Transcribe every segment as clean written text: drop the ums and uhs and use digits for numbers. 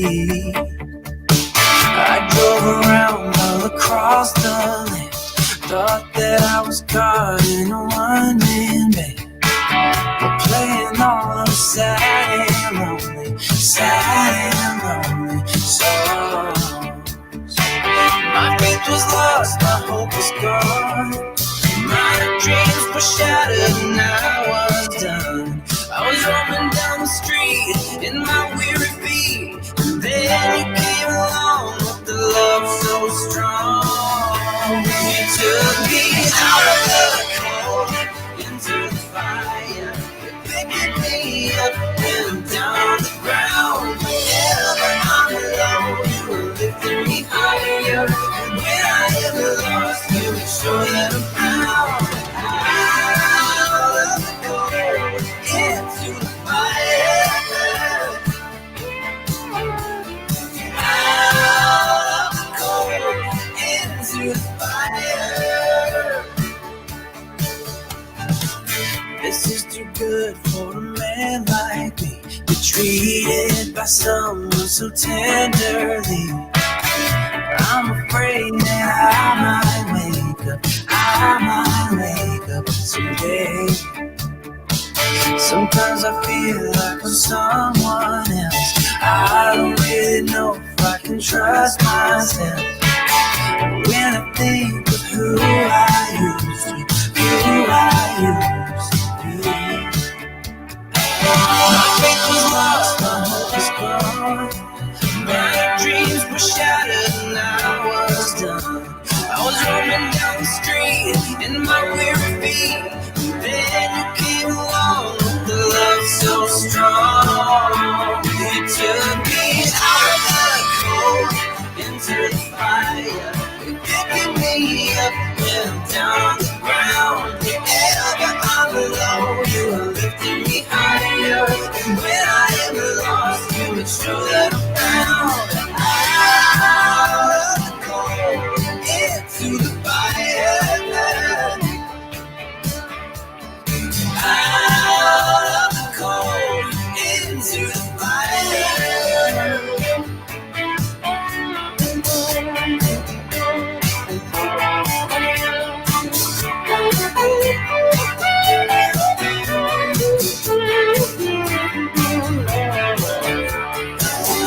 I drove around all across the land, thought that I was caught in a one-man band, but playing all the sad and lonely songs. My faith was lost, my hope was gone, my dreams were shattered and I was done. I was roaming down the street in my weary feet, and then you came along with the love so strong. You took me out of the cold into the fire. You picked me up and down on the ground. Whenever I'm alone, you were lifting me higher. And when I ever lost you, make sure that I'm found. Out of the cold into the fire. Out of the cold into the fire. This is too good for a man like me, be treated by someone so tenderly. I'm afraid that I might wake up someday. Sometimes I feel like I'm someone else. I don't really know if I can trust myself. When I think of who I used to be. My faith was lost, my hope was gone, my dreams were shattered and I was done. I was roaming down the street in my weary feet, and then you came along with the love so strong. You took me out of the cold into the fire. You picked me up when I'm down on the ground. Whenever I'm alone, you were lifting me higher. And when I ever lost you, make sure that I'm found. Out of the cold into the fire. Out of the cold into the fire.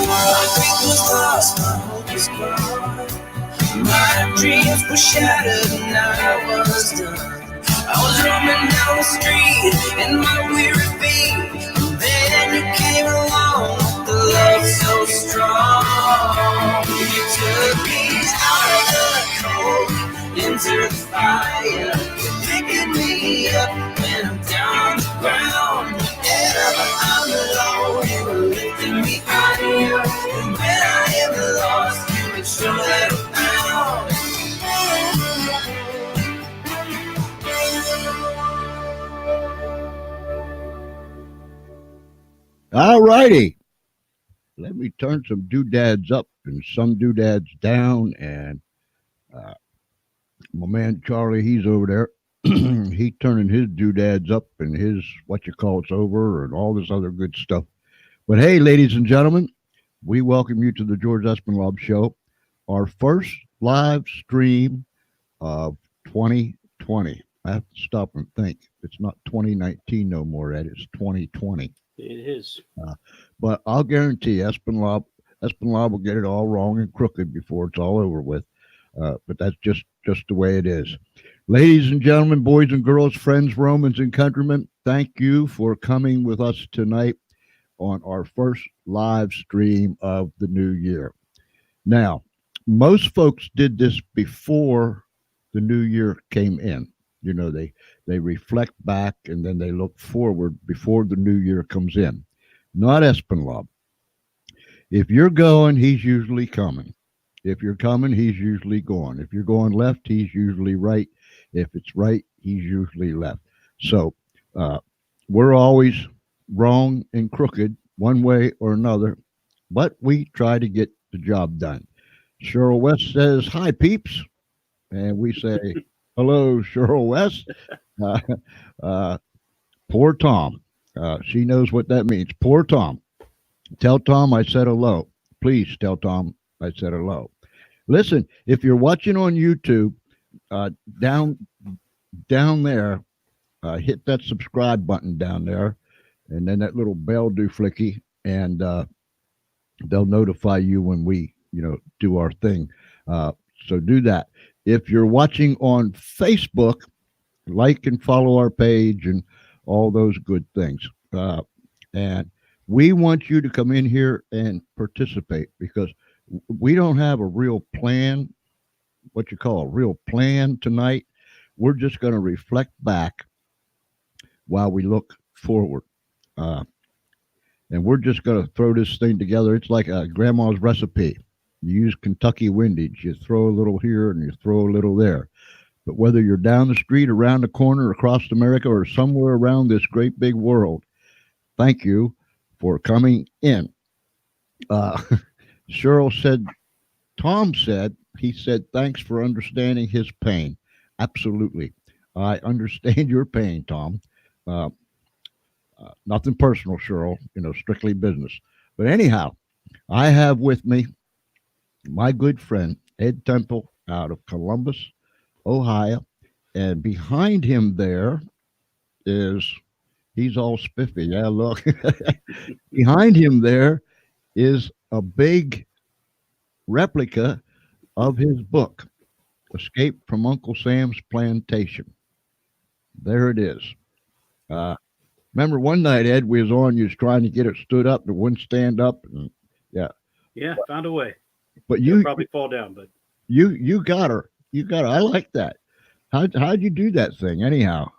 My faith was lost, my hope was gone, my dreams were shattered and I was done. I was roaming down the street in my weary feet, and then you came along with the love so strong. You took me out of the cold into the fire. You picked me up when I'm down on the ground. Whenever I'm alone, you were lifting me higher. And when I ever lost you, make sure that I'm found. All righty. Let me turn some doodads up and some doodads down. And my man Charlie, he's over there. He turning his doodads up and his what you call it's over and all this other good stuff. But hey, ladies and gentlemen, we welcome you to the George Espinlab Show, our first live stream of 2020. I have to stop and think. It's not 2019 no more, Ed. It's 2020. It is. But I'll guarantee Espinlab will get it all wrong and crooked before it's all over with. But that's just the way it is. Ladies and gentlemen, boys and girls, friends, Romans, and countrymen, thank you for coming with us tonight on our first live stream of the new year. Now, most folks did this before the new year came in. You know, they reflect back and then they look forward before the new year comes in. Not Espinlab. If you're going, he's usually coming. If you're coming, he's usually going. If you're going left, he's usually right. If it's right, he's usually left. So we're always wrong and crooked one way or another, but we try to get the job done. Cheryl West says, hi, peeps. And we say, hello, Cheryl West. Poor Tom. She knows what that means. Poor Tom. Tell Tom I said hello. please tell Tom I said hello. Listen, if you're watching on YouTube, uh, down down there, hit that subscribe button down there, and then that little bell do flicky, and they'll notify you when we, do our thing. Uh, so do that. If you're watching on Facebook, like and follow our page and all those good things. And we want you to come in here and participate because we don't have a real plan, what you call a real plan tonight. We're just going to reflect back while we look forward. Uh, and we're just going to throw this thing together. It's like a grandma's recipe. You use Kentucky windage. You throw a little here and you throw a little there. But whether you're down the street, around the corner, across America, or somewhere around this great big world, thank you for coming in. Uh, Cheryl said, Tom said, he said, thanks for understanding his pain. Absolutely. I understand your pain, Tom. Uh, Nothing personal, Cheryl, strictly business. But anyhow, I have with me my good friend, Ed Temple, out of Columbus, Ohio. And behind him there is, he's all spiffy. Yeah, look. Behind him there is a big replica of his book, Escape from Uncle Sam's Plantation. There it is. Uh, Remember one night, Ed, we was on, you was trying to get it stood up, it wouldn't stand up. And, yeah. Yeah, found a way. But You'll you probably fall down, but you got her. You got her. I like that. How'd you do that thing anyhow?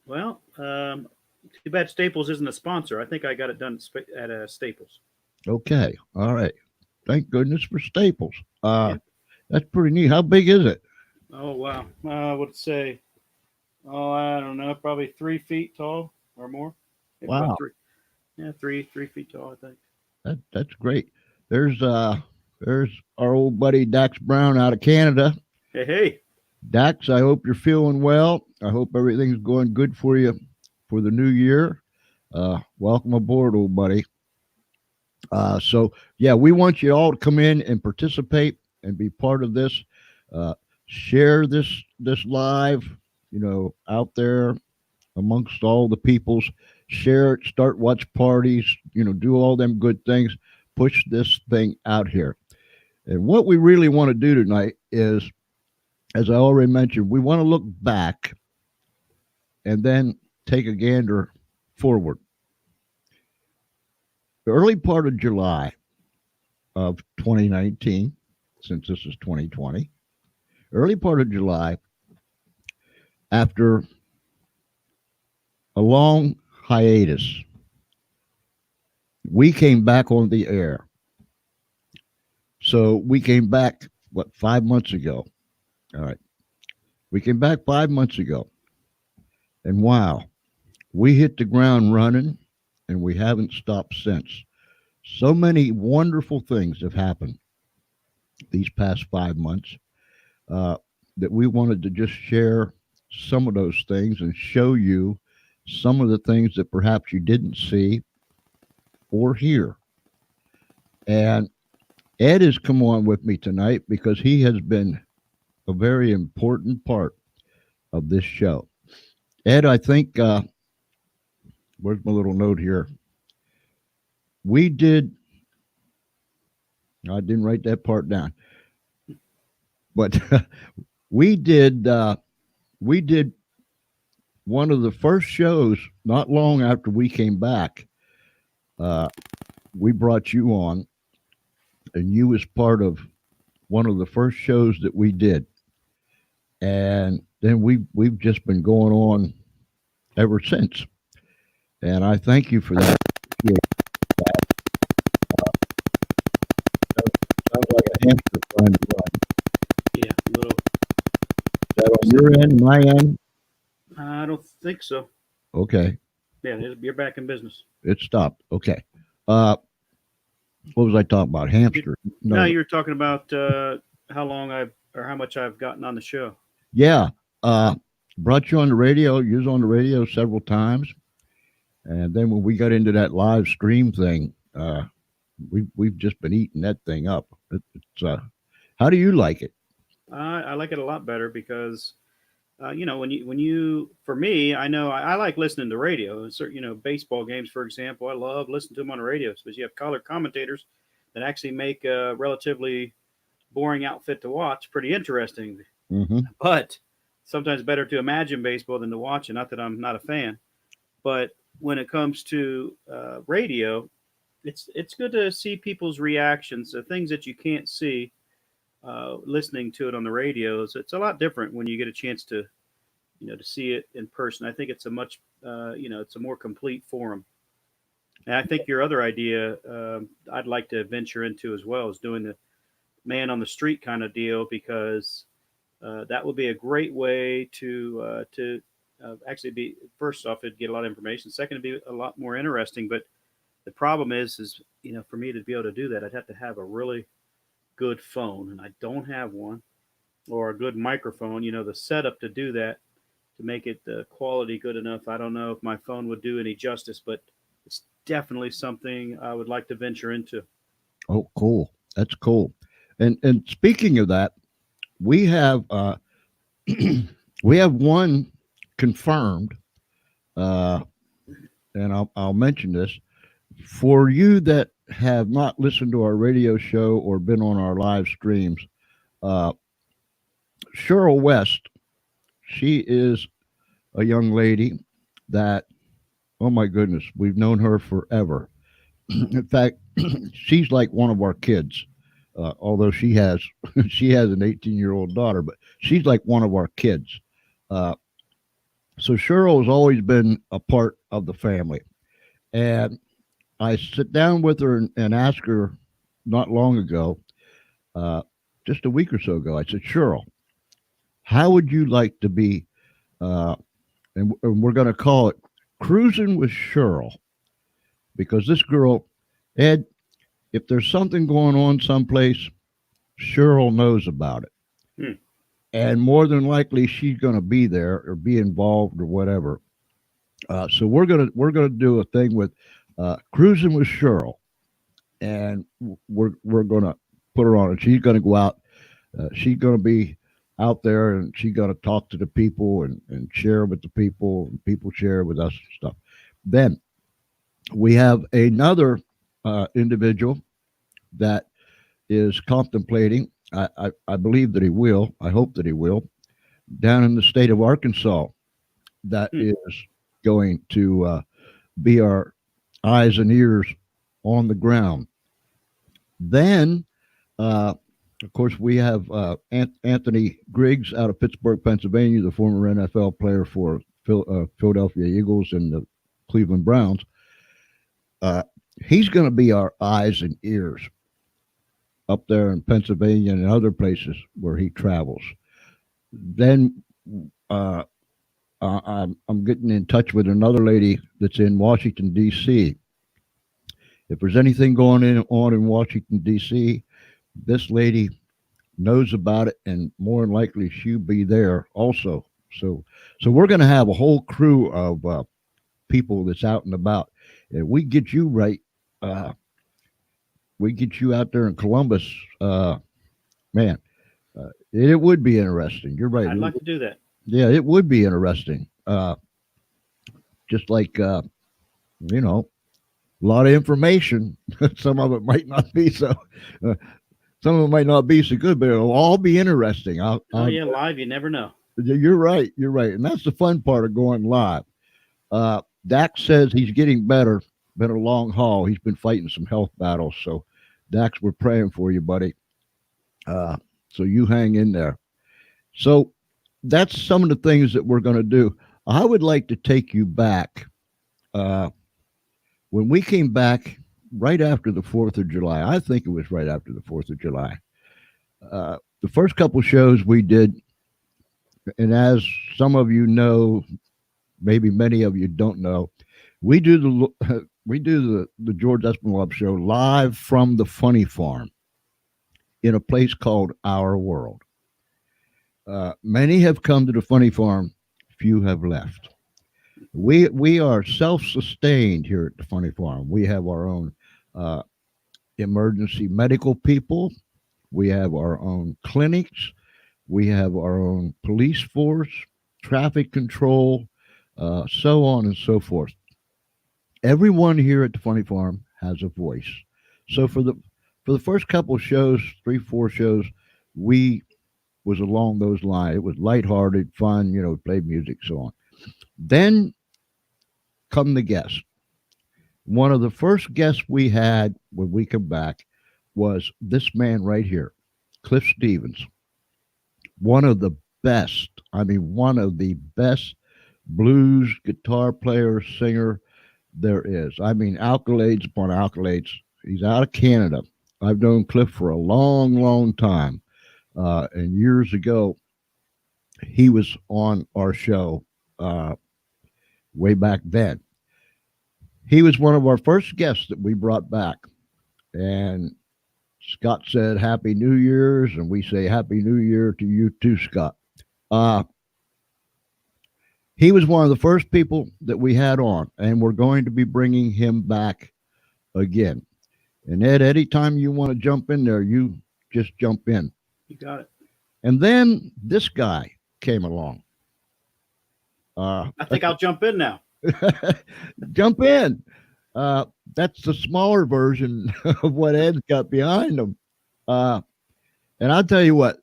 well, too bad Staples isn't a sponsor. I think I got it done at Staples. Okay. All right. Thank goodness for Staples. Yeah. That's pretty neat. How big is it? Oh wow, I would say, I don't know, probably 3 feet tall or more. Maybe Wow. about 3. Yeah, 3 feet tall, I think. That's great. There's our old buddy Dax Brown out of Canada. Hey, Dax, I hope you're feeling well. I hope everything's going good for you for the new year. Welcome aboard, old buddy. So yeah, we want you all to come in and participate and be part of this. Share this live, out there amongst all the peoples. Share it, start watch parties, do all them good things. Push this thing out here. And what we really want to do tonight is, as I already mentioned, we want to look back and then take a gander forward. The early part of July of 2019, since this is 2020, early part of July, after a long hiatus, we came back on the air. So we came back, 5 months ago? All right. We came back 5 months ago. And wow, we hit the ground running and we haven't stopped since. So many wonderful things have happened these past 5 months that we wanted to just share some of those things and show you some of the things that perhaps you didn't see or hear. And Ed has come on with me tonight because he has been a very important part of this show. Ed, I think, where's my little note here? I didn't write that part down, but we did one of the first shows not long after we came back. We brought you on, and you was part of one of the first shows that we did. And then we've just been going on ever since. And I thank you for that. Yeah. Sounds like a hamster trying to run. yeah, a little. Is that on your end, my end? I don't think so. Okay. Yeah, you're back in business. It stopped. Okay. What was I talking about? Hamster? No, you were talking about how much I've gotten on the show. Yeah. Brought you on the radio. You was on the radio several times. And then when we got into that live stream thing, we've just been eating that thing up. It's how do you like it? I like it a lot better because, when you, for me, I know I like listening to radio. Baseball games, for example, I love listening to them on the radio because you have color commentators that actually make a relatively boring outfit to watch pretty interesting. Hmm. But sometimes better to imagine baseball than to watch it. Not that I'm not a fan, but when it comes to radio, it's good to see people's reactions, the things that you can't see listening to it on the radios. It's a lot different when you get a chance to to see it in person. I think it's a much it's a more complete forum. And I think your other idea I'd like to venture into as well is doing the man on the street kind of deal because that would be a great way to actually be, first off, it'd get a lot of information. Second, it'd be a lot more interesting. But the problem is for me to be able to do that, I'd have to have a really good phone, and I don't have one, or a good microphone. The setup to do that, to make it the quality good enough. I don't know if my phone would do any justice, but it's definitely something I would like to venture into. Oh, cool. That's cool. And speaking of that, we have we have one confirmed, uh, and I'll mention this for you that have not listened to our radio show or been on our live streams. Uh, Cheryl West, she is a young lady that, oh my goodness, we've known her forever. In fact, she's like one of our kids. Although she has she has an 18-year-old daughter, but she's like one of our kids. Uh, so Cheryl has always been a part of the family, and I sit down with her and ask her not long ago, uh, just a week or so ago. I said, Cheryl, how would you like to be? And we're going to call it Cruising with Cheryl, because this girl, Ed, if there's something going on someplace, Cheryl knows about it. Hmm. And more than likely, she's going to be there or be involved or whatever. So we're gonna do a thing with Cruising with Cheryl, and we're gonna put her on it. She's gonna go out. She's gonna be out there, and she's gonna talk to the people and share with the people, and people share with us and stuff. Then we have another individual that is contemplating. I believe that he will. I hope that he will. Down in the state of Arkansas, that is going to be our eyes and ears on the ground. Then, of course, we have Anthony Griggs out of Pittsburgh, Pennsylvania, the former NFL player for Philadelphia Eagles and the Cleveland Browns. He's going to be our eyes and ears up there in Pennsylvania and other places where he travels. Then I'm getting in touch with another lady that's in Washington, D.C. If there's anything on in Washington, D.C., this lady knows about it, and more than likely she'll be there also. So we're going to have a whole crew of people that's out and about. And we get you right. We get you out there in Columbus, man. It would be interesting. You're right. I'd like to do that. Yeah, it would be interesting. Just like a lot of information. Some of it might not be so. Some of it might not be so good, but it'll all be interesting. Live, you never know. You're right. You're right, and that's the fun part of going live. Dax says he's getting better. Been a long haul. He's been fighting some health battles. So, Dax, we're praying for you, buddy. So you hang in there. So that's some of the things that we're going to do. I would like to take you back. When we came back right after the 4th of July, I think it was right after the 4th of July. The first couple shows we did, and as some of you know, maybe many of you don't know, we do the George Espinlove show live from the Funny Farm in a place called Our World. Many have come to the Funny Farm, few have left. We are self-sustained here at the Funny Farm. We have our own emergency medical people. We have our own clinics. We have our own police force, traffic control, so on and so forth. Everyone here at the Funny Farm has a voice. So for the first couple of shows, 3, 4 shows, we was along those lines. It was lighthearted, fun, played music, so on. Then come the guests. One of the first guests we had when we come back was this man right here, Cliff Stevens. One of the best, one of the best blues guitar player, singer there is. Accolades upon accolades. He's out of Canada. I've known Cliff for a long, long time. And years ago, he was on our show way back then. He was one of our first guests that we brought back. And Scott said, Happy New Year's. And we say, Happy New Year to you too, Scott. He was one of the first people that we had on. And we're going to be bringing him back again. And Ed, anytime you want to jump in there, you just jump in. You got it. And then this guy came along. I think I'll jump in now. Jump in. That's the smaller version of what Ed's got behind him. And I'll tell you what,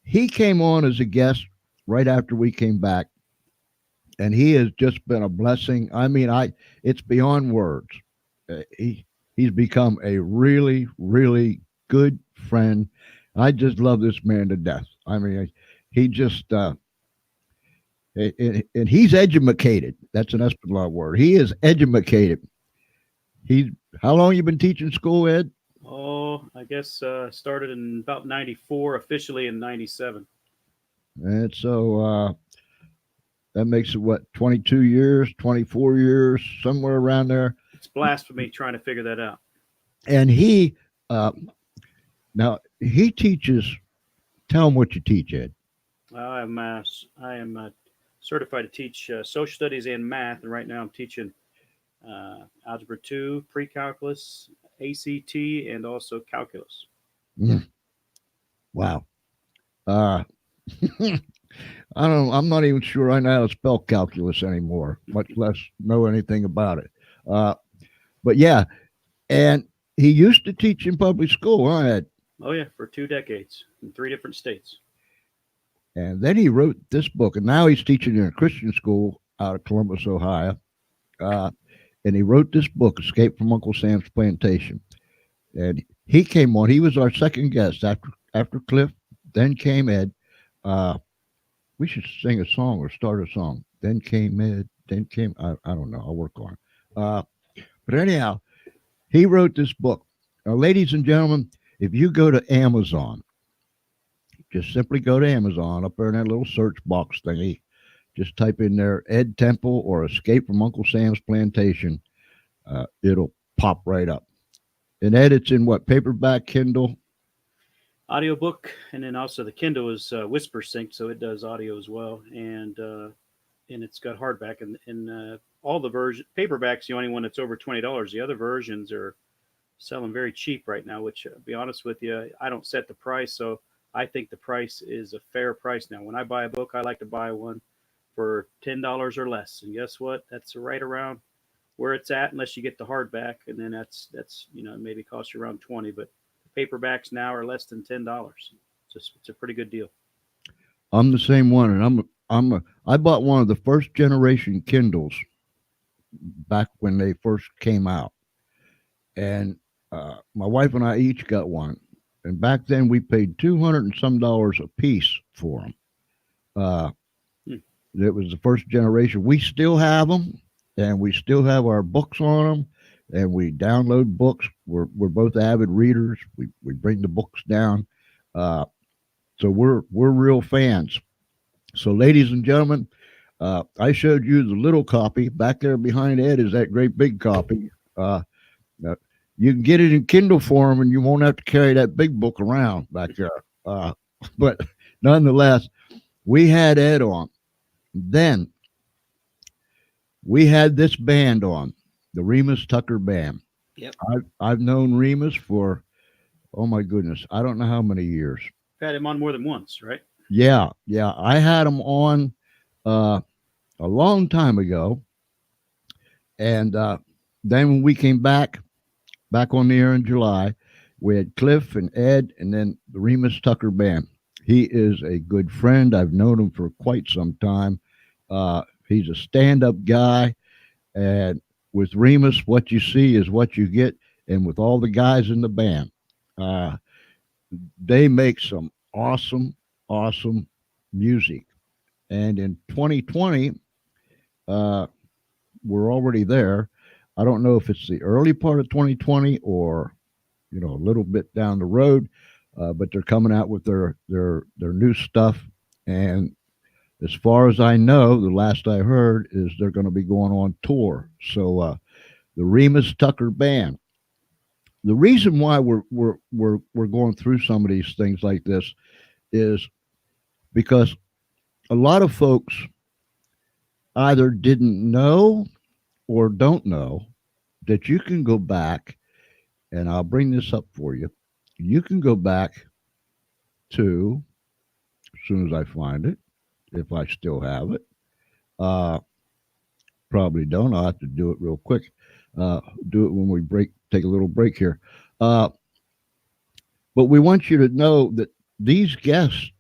he came on as a guest right after we came back. And he has just been a blessing. It's beyond words. He's become a really, really good friend. I just love this man to death. He just, and he's educated. That's an Espanol word. He is educated. How long you been teaching school, Ed? Oh, I guess started in about 94, officially in 97. And so that makes it, 22 years, 24 years, somewhere around there. It's blasphemy trying to figure that out. And he, now he teaches, tell him what you teach, Ed. I am certified to teach social studies and math. And right now I'm teaching Algebra 2, pre-calculus, ACT, and also calculus. Wow. I'm not even sure I know how to spell calculus anymore, much less know anything about it. But yeah, and he used to teach in public school, huh, Ed? Oh yeah, for 2 decades in 3 different states. And then he wrote this book, and now he's teaching in a Christian school out of Columbus, Ohio. And he wrote this book, Escape from Uncle Sam's Plantation. And he came on. He was our second guest after Cliff. Then came Ed. We should sing a song or start a song. Then came Ed. Then came, I don't know. I'll work on it. But anyhow, he wrote this book. Now, ladies and gentlemen, if you go to Amazon, just simply go to Amazon up there in that little search box thingy. Just type in there Ed Temple or Escape from Uncle Sam's Plantation. It'll pop right up. And Ed, it's in what, paperback, Kindle? Audiobook, and then also the Kindle is Whisper Sync, so it does audio as well. And it's got hardback. And all the version paperback's the only one that's over $20. The other versions are selling very cheap right now, which, to be honest with you, I don't set the price. So I think the price is a fair price now. When I buy a book, I like to buy one for $10 or less. And guess what? That's right around where it's at, unless you get the hardback. And then that's maybe cost you around 20, but paperbacks now are less than $10. It's a pretty good deal. I'm the same one. And I bought one of the first generation Kindles back when they first came out. And my wife and I each got one. And back then we paid $200 and some a piece for them. It was the first generation. We still have them, and we still have our books on them, and we download books. We're both avid readers. We bring the books down. So we're real fans. So, ladies and gentlemen, I showed you the little copy. Back there behind Ed is that great big copy. You can get it in Kindle form, and you won't have to carry that big book around back there. But nonetheless, we had Ed on. Then we had this band on, the Remus Tucker Band. Yep. I've known Remus for, oh my goodness, I don't know how many years. Had him on more than once, right? Yeah. I had him on uh, a long time ago, and then when we came back on the air in July, we had Cliff and Ed, and then the Remus Tucker Band. He is a good friend. I've known him for quite some time. He's a stand-up guy, and with Remus, what you see is what you get. And with all the guys in the band, uh, they make some awesome music. And in 2020, uh, we're already there. I don't know if it's the early part of 2020 or a little bit down the road, but they're coming out with their new stuff. And as far as I know, the last I heard is they're going to be going on tour. So the Remus Tucker Band. The reason why we're going through some of these things like this is because a lot of folks either didn't know or don't know that you can go back, and I'll bring this up for you. You can go back to, as soon as I find it, if I still have it. Uh, Probably don't. I'll have to do it real quick. Do it when we take a little break here. Uh, but we want you to know that these guests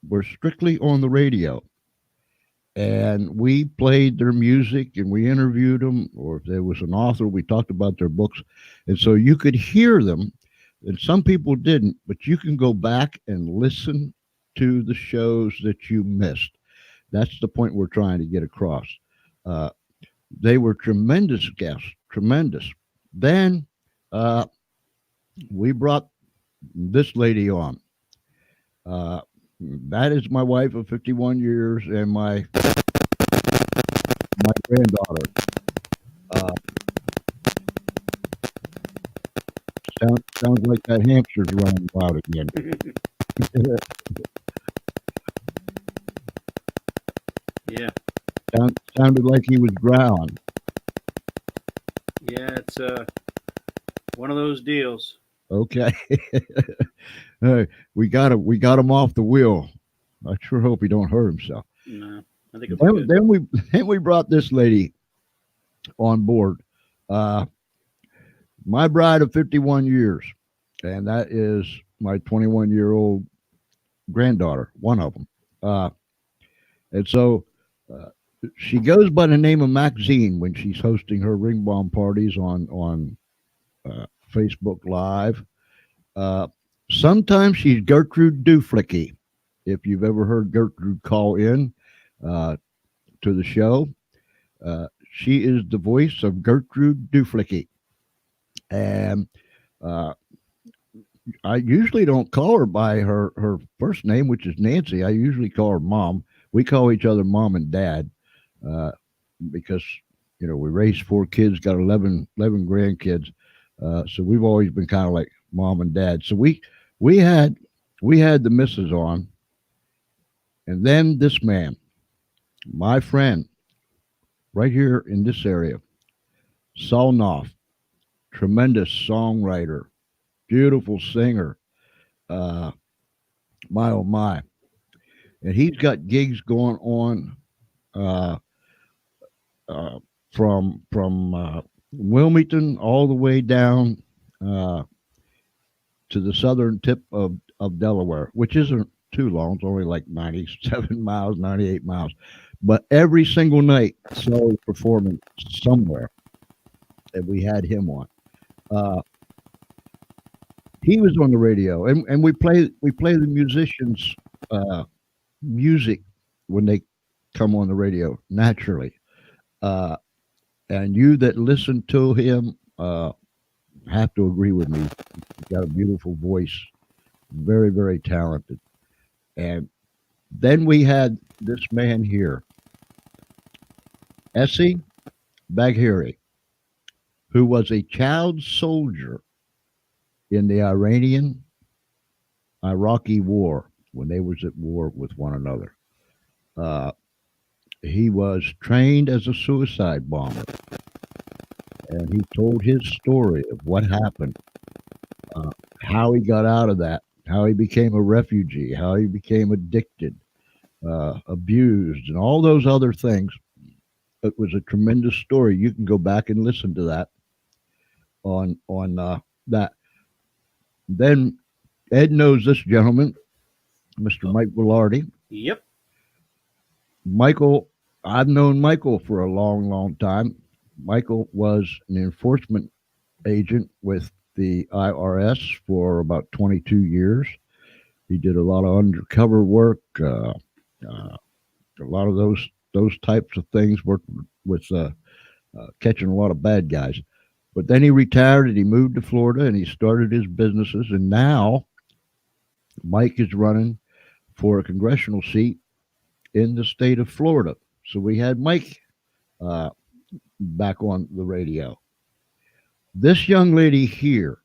were strictly on the radio, and we played their music and we interviewed them, or if there was an author, we talked about their books. And so you could hear them, and some people didn't, but you can go back and listen to the shows that you missed. That's the point we're trying to get across. Uh, they were tremendous guests, tremendous. Then uh, we brought this lady on. Uh, that is my wife of 51 years and my granddaughter. Uh, sounds like that hamster's running wild again. Yeah. Sounded like he was growling. Yeah, it's one of those deals. Okay. Hey, we got him off the wheel. I sure hope he don't hurt himself. No, I think it'll be good. Then we brought this lady on board. Uh, my bride of 51 years, and that is my 21-year-old granddaughter, one of them. And so uh, she goes by the name of Maxine when she's hosting her ring bomb parties on Facebook Live. Sometimes she's Gertrude Duflicky. If you've ever heard Gertrude call in uh, to the show, she is the voice of Gertrude Duflicky. And I usually don't call her by her first name, which is Nancy. I usually call her Mom. We call each other Mom and Dad because, we raised 4 kids, got 11 grandkids. So we've always been kind of like Mom and Dad. So we had the missus on, and then this man, my friend, right here in this area, Saul Knopf, tremendous songwriter, beautiful singer, my oh my, and he's got gigs going on from Wilmington all the way down to the southern tip of Delaware, which isn't too long. It's only like 97 miles, 98 miles. But every single night, Saul is performing somewhere, and we had him on. He was on the radio, and we play the musicians' music when they come on the radio naturally. And you that listen to him have to agree with me. He's got a beautiful voice, very, very talented. And then we had this man here, Essie Bagheri, who was a child soldier in the Iraqi war when they was at war with one another. He was trained as a suicide bomber. and he told his story of what happened, uh, how he got out of that, how he became a refugee, how he became addicted, abused, and all those other things. It was a tremendous story. You can go back and listen to that on that. Then Ed knows this gentleman, Mr. Oh, Mike Velarde. yep. Michael, I've known Michael for a long, long time. Michael was an enforcement agent with the IRS for about 22 years. He did a lot of undercover work, a lot of those types of things. Worked with catching a lot of bad guys. But then he retired and he moved to Florida and he started his businesses. And now Mike is running for a congressional seat in the state of Florida. So we had Mike uh, back on the radio. This young lady here,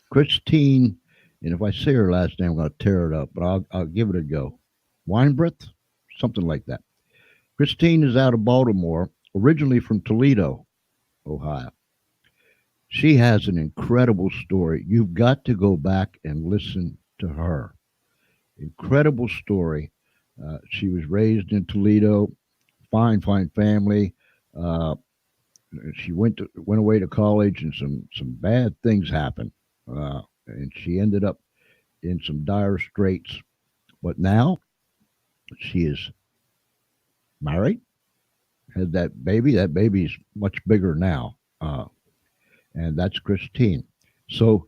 Christine, and if I say her last name, I'm going to tear it up, but I'll give it a go. Weinbreth, something like that. Christine is out of Baltimore, originally from Toledo, Ohio. She has an incredible story. You've got to go back and listen to her. Incredible story. She was raised in Toledo, fine, fine family. Uh, she went away to college, and some bad things happened, and she ended up in some dire straits. But now she is married, had that baby. That baby's much bigger now, and that's Christine. So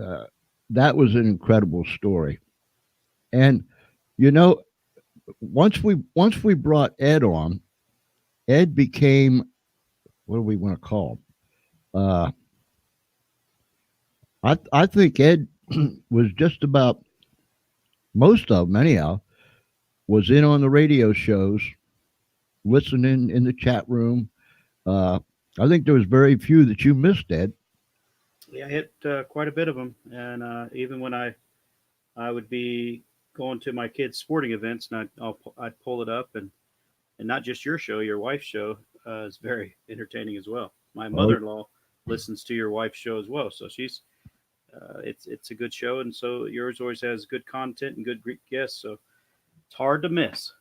uh, that was an incredible story. And you know, once we brought Ed on, Ed became, what do we want to call him? I think Ed was just about, most of them anyhow, was in on the radio shows, listening in the chat room. Uh, I think there was very few that you missed, Ed. Yeah, I hit quite a bit of them, and even when I would be going to my kids' sporting events, and I'd pull it up, and not just your show, your wife's show is very entertaining as well. My Oh, mother-in-law listens to your wife's show as well, so she's it's a good show, and so yours always has good content and good Greek guests, so it's hard to miss.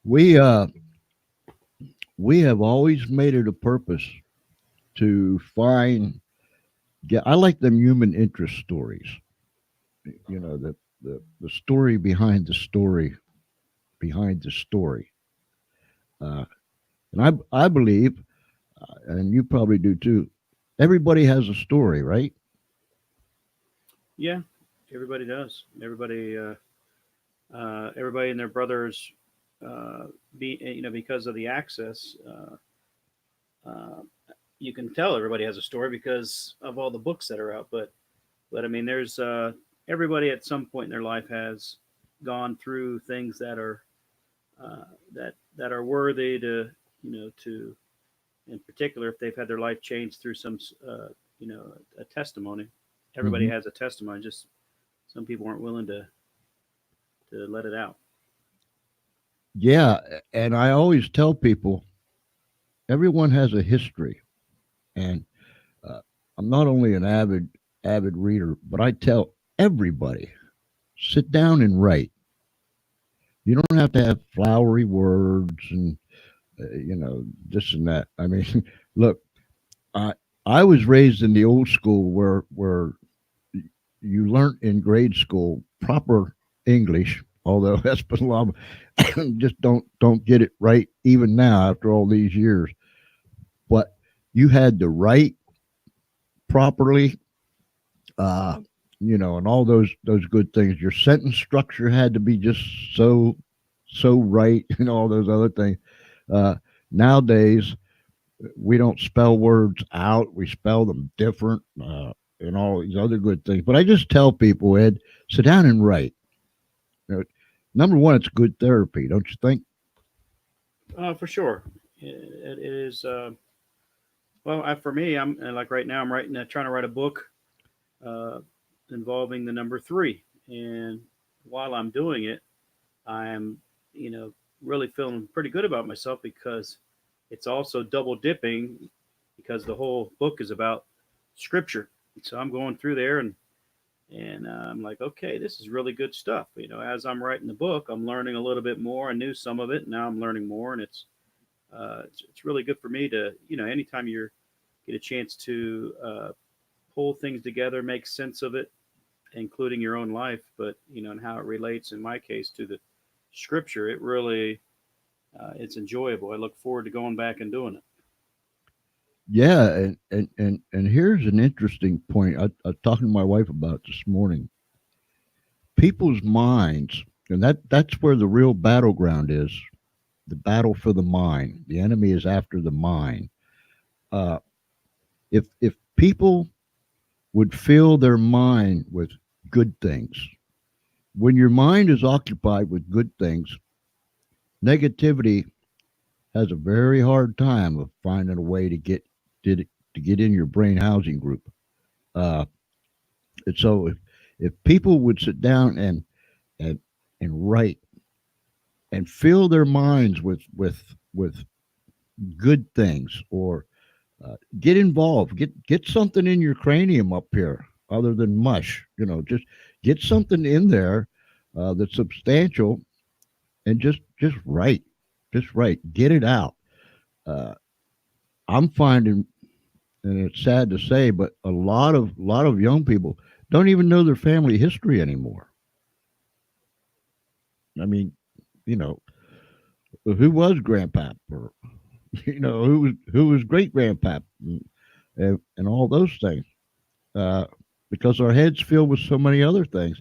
we uh, we have always made it a purpose to find. Yeah, I like them human interest stories. You know, the story behind the story behind the story. Uh, and I believe, and you probably do too. Everybody has a story, right? Yeah, everybody does. Everybody and their brothers, be because of the access. Uh, you can tell everybody has a story because of all the books that are out. But I mean, there's everybody at some point in their life has gone through things that are uh, that are worthy to to, in particular, if they've had their life changed through some a testimony. Everybody Hmm. has a testimony. Just some people aren't willing to let it out. Yeah, and I always tell people everyone has a history, and uh, I'm not only an avid reader, but I tell everybody sit down and write. You don't have to have flowery words and this and that. I mean, look, I I was raised in the old school where you learned in grade school proper English, although Espanola just don't get it right even now after all these years. But you had to write properly, uh, and all those good things. Your sentence structure had to be just so right, and all those other things. Uh, Nowadays, we don't spell words out; we spell them different, and all these other good things. But I just tell people, Ed, sit down and write. You know, number one, it's good therapy, don't you think? For sure, it is. Well, for me, I'm like right now, I'm writing, trying to write a book uh, involving the number three, and while I'm doing it, I'm you know really feeling pretty good about myself because it's also double dipping. because the whole book is about scripture. So I'm going through there and I'm like, okay, this is really good stuff. As I'm writing the book, I'm learning a little bit more. I knew some of it, now I'm learning more, and it's really good for me to, anytime you get a chance to pull things together, make sense of it, including your own life, but and how it relates in my case to the scripture. It really it's enjoyable. I look forward to going back and doing it. Yeah, and here's an interesting point. I was talking to my wife about it this morning. People's minds, and that's where the real battleground is. The battle for the mind. The enemy is after the mind. If people would fill their mind with good things, when your mind is occupied with good things, negativity has a very hard time of finding a way to get in your brain housing group. And so if people would sit down and write and fill their minds with good things, or get involved, get something in your cranium up here other than mush, just get something in there that's substantial, and just write, get it out. I'm finding, and it's sad to say, but a lot of young people don't even know their family history anymore. I mean, who was grandpap, or who was great grandpap, and all those things, because our heads fill with so many other things.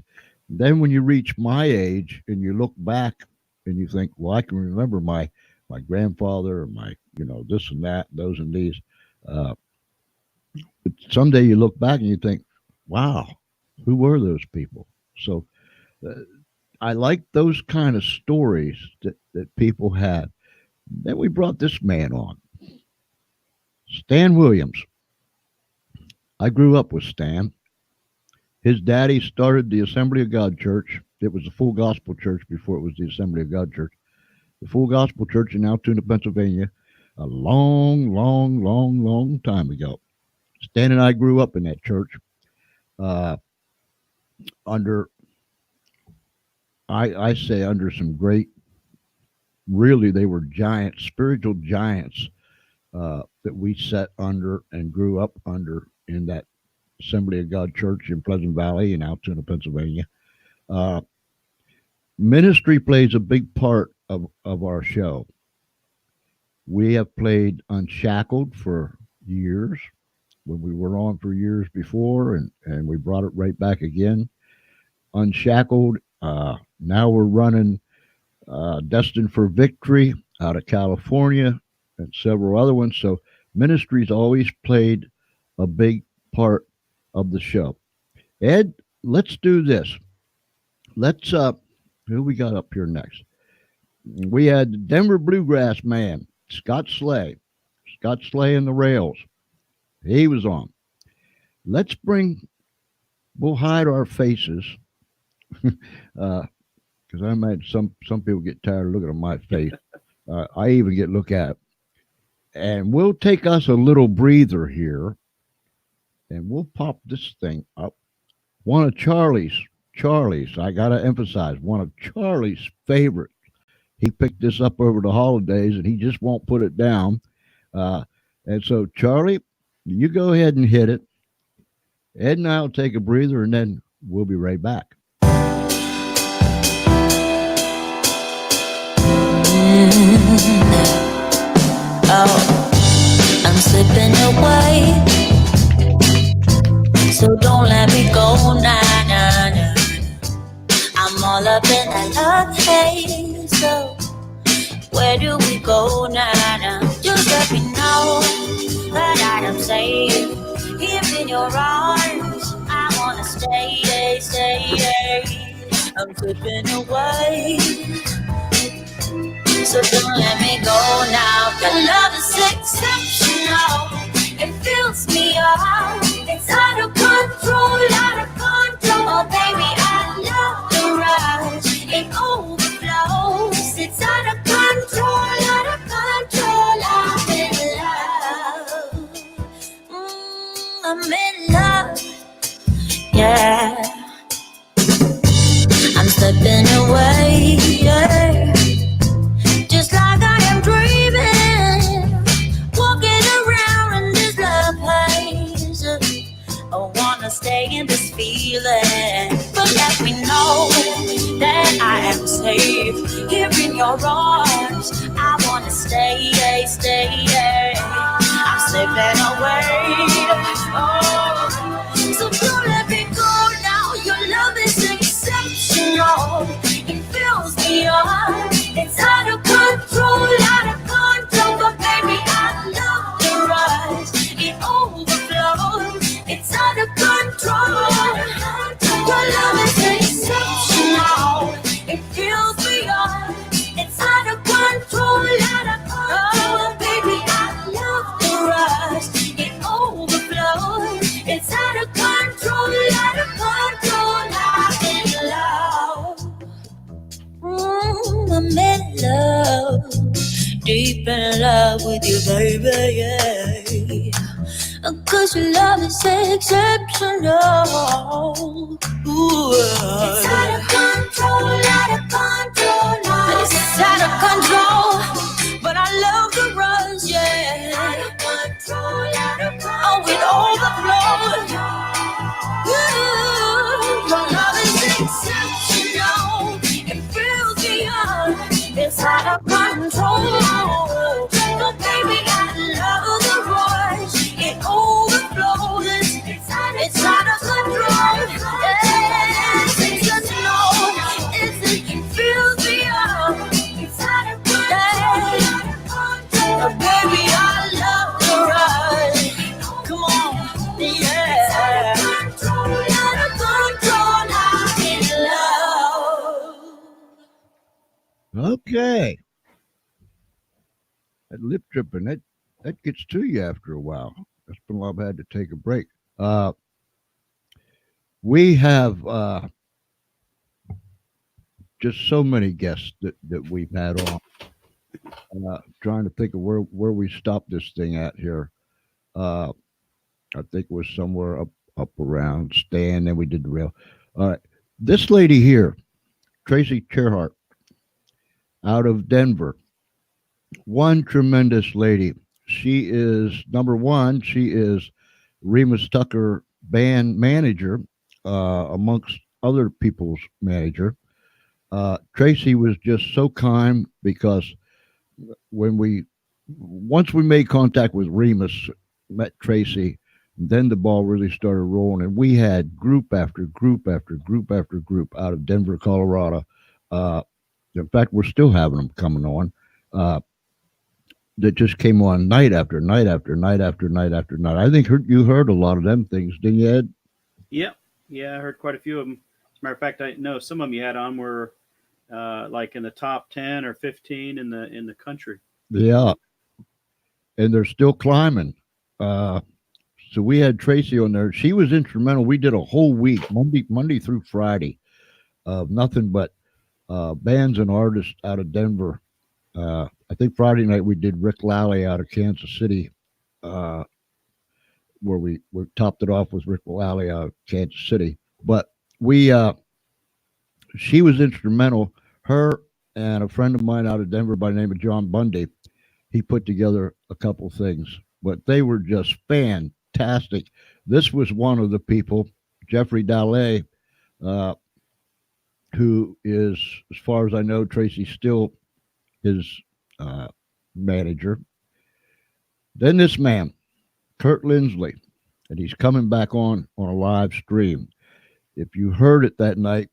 Then when you reach my age and you look back and you think, well, I can remember my grandfather, or my this and that, those and these. But someday you look back and you think, wow, who were those people? So I like those kind of stories that people had. Then we brought this man on, Stan Williams. I grew up with Stan. His daddy started the Assembly of God Church. It was the Full Gospel Church before it was the Assembly of God Church. The Full Gospel Church in Altoona, Pennsylvania, a long time ago. Stan and I grew up in that church under, I say, under some great, really, they were giants, spiritual giants that we sat under and grew up under in that Assembly of God Church in Pleasant Valley in Altoona, Pennsylvania. Ministry plays a big part of our show. We have played Unshackled for years, when we were on for years before, and we brought it right back again. Unshackled. Now we're running Destined for Victory out of California, and several other ones. So ministry's always played a big part of the show. Ed, let's do this. Let's who we got up here next? We had the Denver Bluegrass man, Scott Slay and the Rails. He was on. We'll hide our faces, because I imagine some people get tired of looking at my face. I even get look at it. And we'll take us a little breather here, and we'll pop this thing up. One of Charlie's, I got to emphasize, one of Charlie's favorites. He picked this up over the holidays, and he just won't put it down. And so, Charlie, you go ahead and hit it. Ed and I will take a breather, and then we'll be right back. Oh, I'm slipping away, so don't let me go, nah, nah, nah. I'm all up in that love haze, so where do we go, nah, nah? Just let me know that I am safe here in your arms. I wanna stay, I'm slipping away, so don't let me go now. Your love is exceptional, it fills me up. It's out of control, oh baby, I love the rush. It overflows, it's out of control, I'm in love. slipping away, yeah. Just like I am dreaming, walking around in this love haze. I wanna stay in this feeling, but let me know that I am safe here in your arms. I wanna stay. I'm slipping away. Oh, so don't let me go now. Your love is exceptional. It fills me up. It's out of control, but baby, I love the rush. It overflows. It's out of control. Your love is exceptional. It fills me up. It's out of control, oh, baby, I love the rush. It overflows. It's out of control, I'm in love, deep in love with you, baby, yeah. 'Cause your love is exceptional. Ooh. It's out of control, It's out of control, but I love the rush, yeah. Out of control, oh, it overflows. Ooh, your love is exceptional. It fills me up. It's out of control, but baby, I love the rush. It overflows. It's out of control. Yes, it's a no. It fills me up. It's out of control. But baby, I love the rush. Come on, yeah. Out of control. I'm in love. Okay. That lip tripping, that gets to you after a while. Espenlaub had to take a break. We have just so many guests that we've had on. Trying to think of where we stopped this thing at here. I think it was somewhere up around Stan. Then we did the rail. All right, this lady here, Tracy Cherhart, out of Denver. One tremendous lady. She is number one. She is Remus Tucker band manager, amongst other people's manager. Tracy was just so kind because once we made contact with Remus, met Tracy, then the ball really started rolling, and we had group after group after group after group out of Denver, Colorado. In fact, we're still having them coming on. That just came on night after night after night after night after night. I think you heard a lot of them things, didn't you, Ed? Yep. Yeah, I heard quite a few of them. As a matter of fact, I know some of them you had on were like in the top 10 or 15 in the country. Yeah, and they're still climbing. So we had Tracy on there. She was instrumental. We did a whole week, Monday through Friday, of nothing but bands and artists out of Denver. I think Friday night we did Rick Lally out of Kansas City, where we topped it off with Rick Lally out of Kansas City. But she was instrumental. Her and a friend of mine out of Denver by the name of John Bundy, he put together a couple things, but they were just fantastic. This was one of the people, Jeffrey Dallet, who is, as far as I know, Tracy still his manager. Then this man, Kurt Lindsley, and he's coming back on a live stream. If you heard it that night,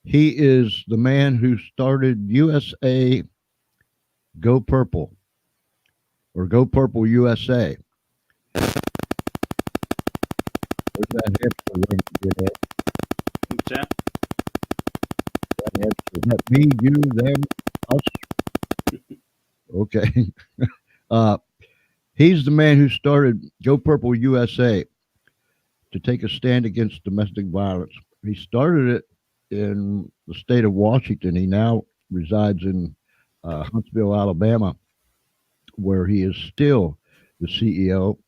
he is the man who started USA Go Purple, or Go Purple USA. Where's that hipster ring you did, Ed? What's that? Is that me, you, them, us? Okay. He's the man who started Go Purple USA to take a stand against domestic violence. He started it in the state of Washington. He now resides in Huntsville, Alabama, where he is still the CEO,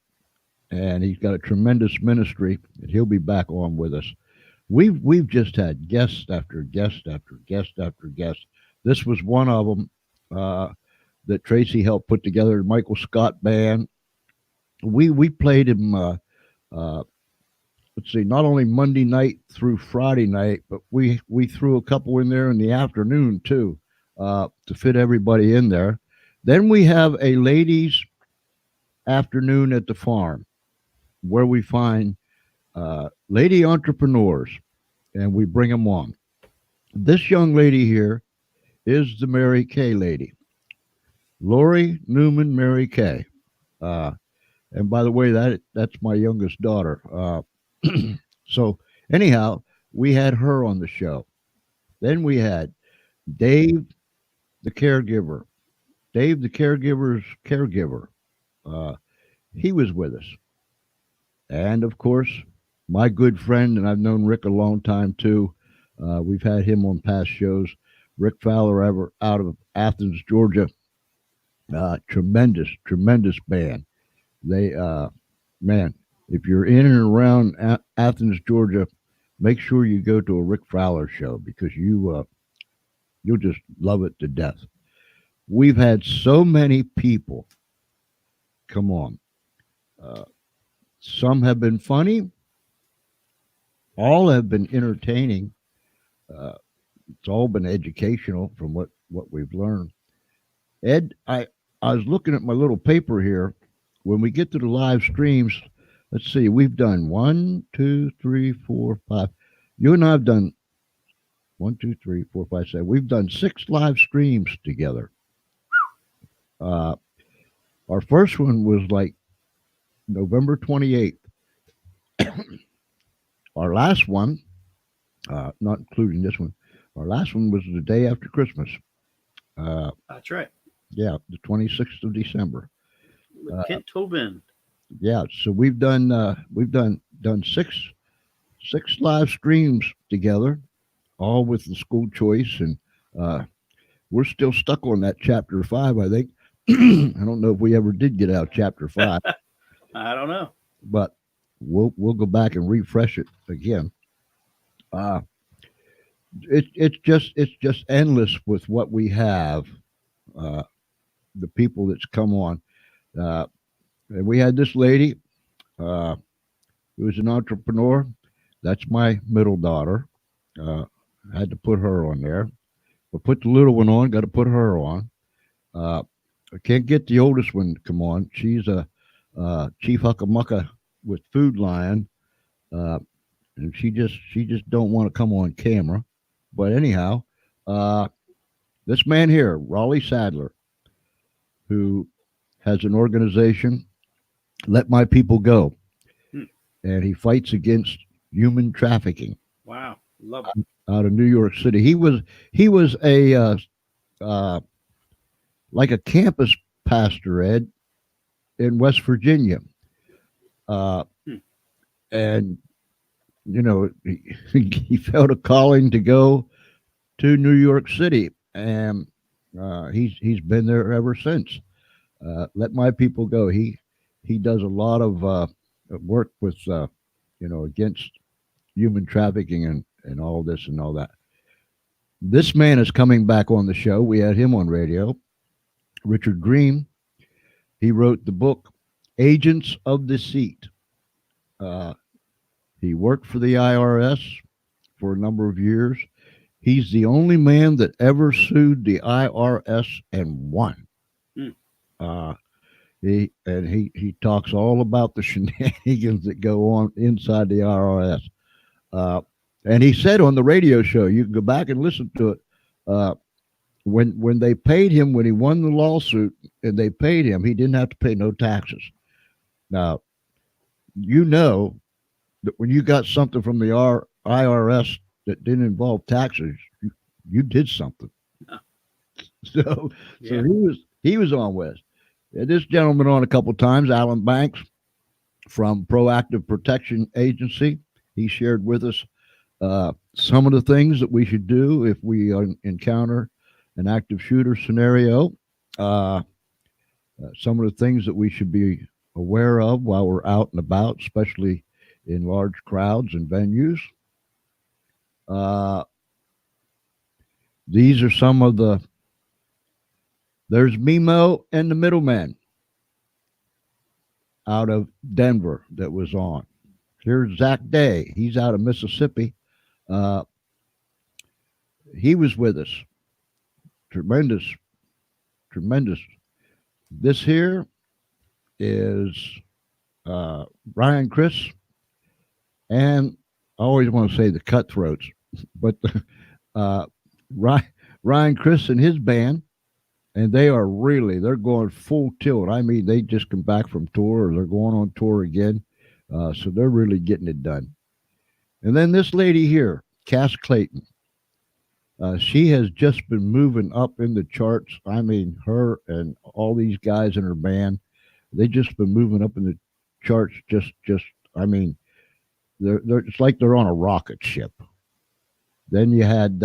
and he's got a tremendous ministry, and he'll be back on with us. we've just had guest after guest after guest after guest. This was one of them that Tracy helped put together. Michael Scott Band. We played him. Uh, let's see, not only Monday night through Friday night, but we threw a couple in there in the afternoon too, to fit everybody in there. Then we have a ladies' afternoon at the farm where we find lady entrepreneurs and we bring them on. This young lady here is the Mary Kay lady, Lori Newman Mary Kay. Uh, and by the way, that's my youngest daughter. So anyhow, we had her on the show. Then we had Dave, the caregiver. Dave, the caregiver's caregiver. Uh, he was with us, and of course, my good friend, and I've known Rick a long time too. We've had him on past shows. Rick Fowler, ever out of Athens, Georgia. Tremendous, tremendous band. They, man, if you're in and around Athens, Georgia, make sure you go to a Rick Fowler show because you'll just love it to death. We've had so many people come on. Some have been funny. All have been entertaining. It's all been educational from what we've learned. Ed, I was looking at my little paper here. When we get to the live streams, let's see, we've done 1, 2, 3, 4, 5. You and I have done 1, 2, 3, 4, 5, 6. We've done 6 live streams together. Our first one was like November 28th. Our last one, not including this one, our last one was the day after Christmas. That's right. Yeah, the 26th of December. With Kent Tobin. Yeah, so we've done six live streams together, all with the school choice, and we're still stuck on that chapter 5. I think I don't know if we ever did get out chapter 5. I don't know, but we'll go back and refresh it again. It's just endless with what we have. The people that's come on. And we had this lady who was an entrepreneur. That's my middle daughter. I had to put her on there. But put the little one on, got to put her on. I can't get the oldest one to come on. She's a Chief Huckamucka with Food Lion. And she just don't want to come on camera. But anyhow, this man here, Raleigh Sadler, who has an organization, Let My People Go, and he fights against human trafficking. Wow, love it. Out of New York City, he was a like a campus pastor, Ed, in West Virginia, and you know he felt a calling to go to New York City, and he's been there ever since. Let My People Go. He does a lot of work with against human trafficking and all this and all that. This man is coming back on the show. We had him on radio. Richard Green. He wrote the book Agents of Deceit. He worked for the IRS for a number of years. He's the only man that ever sued the IRS and won. He talks all about the shenanigans that go on inside the IRS. And he said on the radio show, you can go back and listen to it. When they paid him, when he won the lawsuit and they paid him, he didn't have to pay no taxes. Now, you know that when you got something from the IRS that didn't involve taxes, you did something. So he was on West. This gentleman on a couple times, Alan Banks from Proactive Protection Agency. He shared with us some of the things that we should do if we encounter an active shooter scenario. Some of the things that we should be aware of while we're out and about, especially in large crowds and venues. Uh, these are some of the. There's Mimo and the Middleman out of Denver that was on. Here's Zach Day. He's out of Mississippi. Uh, he was with us. Tremendous, tremendous. This here is Ryan Chris, and I always want to say the Cutthroats, but uh, Ryan, Ryan Chris and his band, and they're going full tilt. I mean, they just come back from tour, or they're going on tour again, so they're really getting it done. And then this lady here, Cass Clayton. She has just been moving up in the charts. I mean, her and all these guys in her band, they just been moving up in the charts. I mean, it's like they're on a rocket ship. Then you had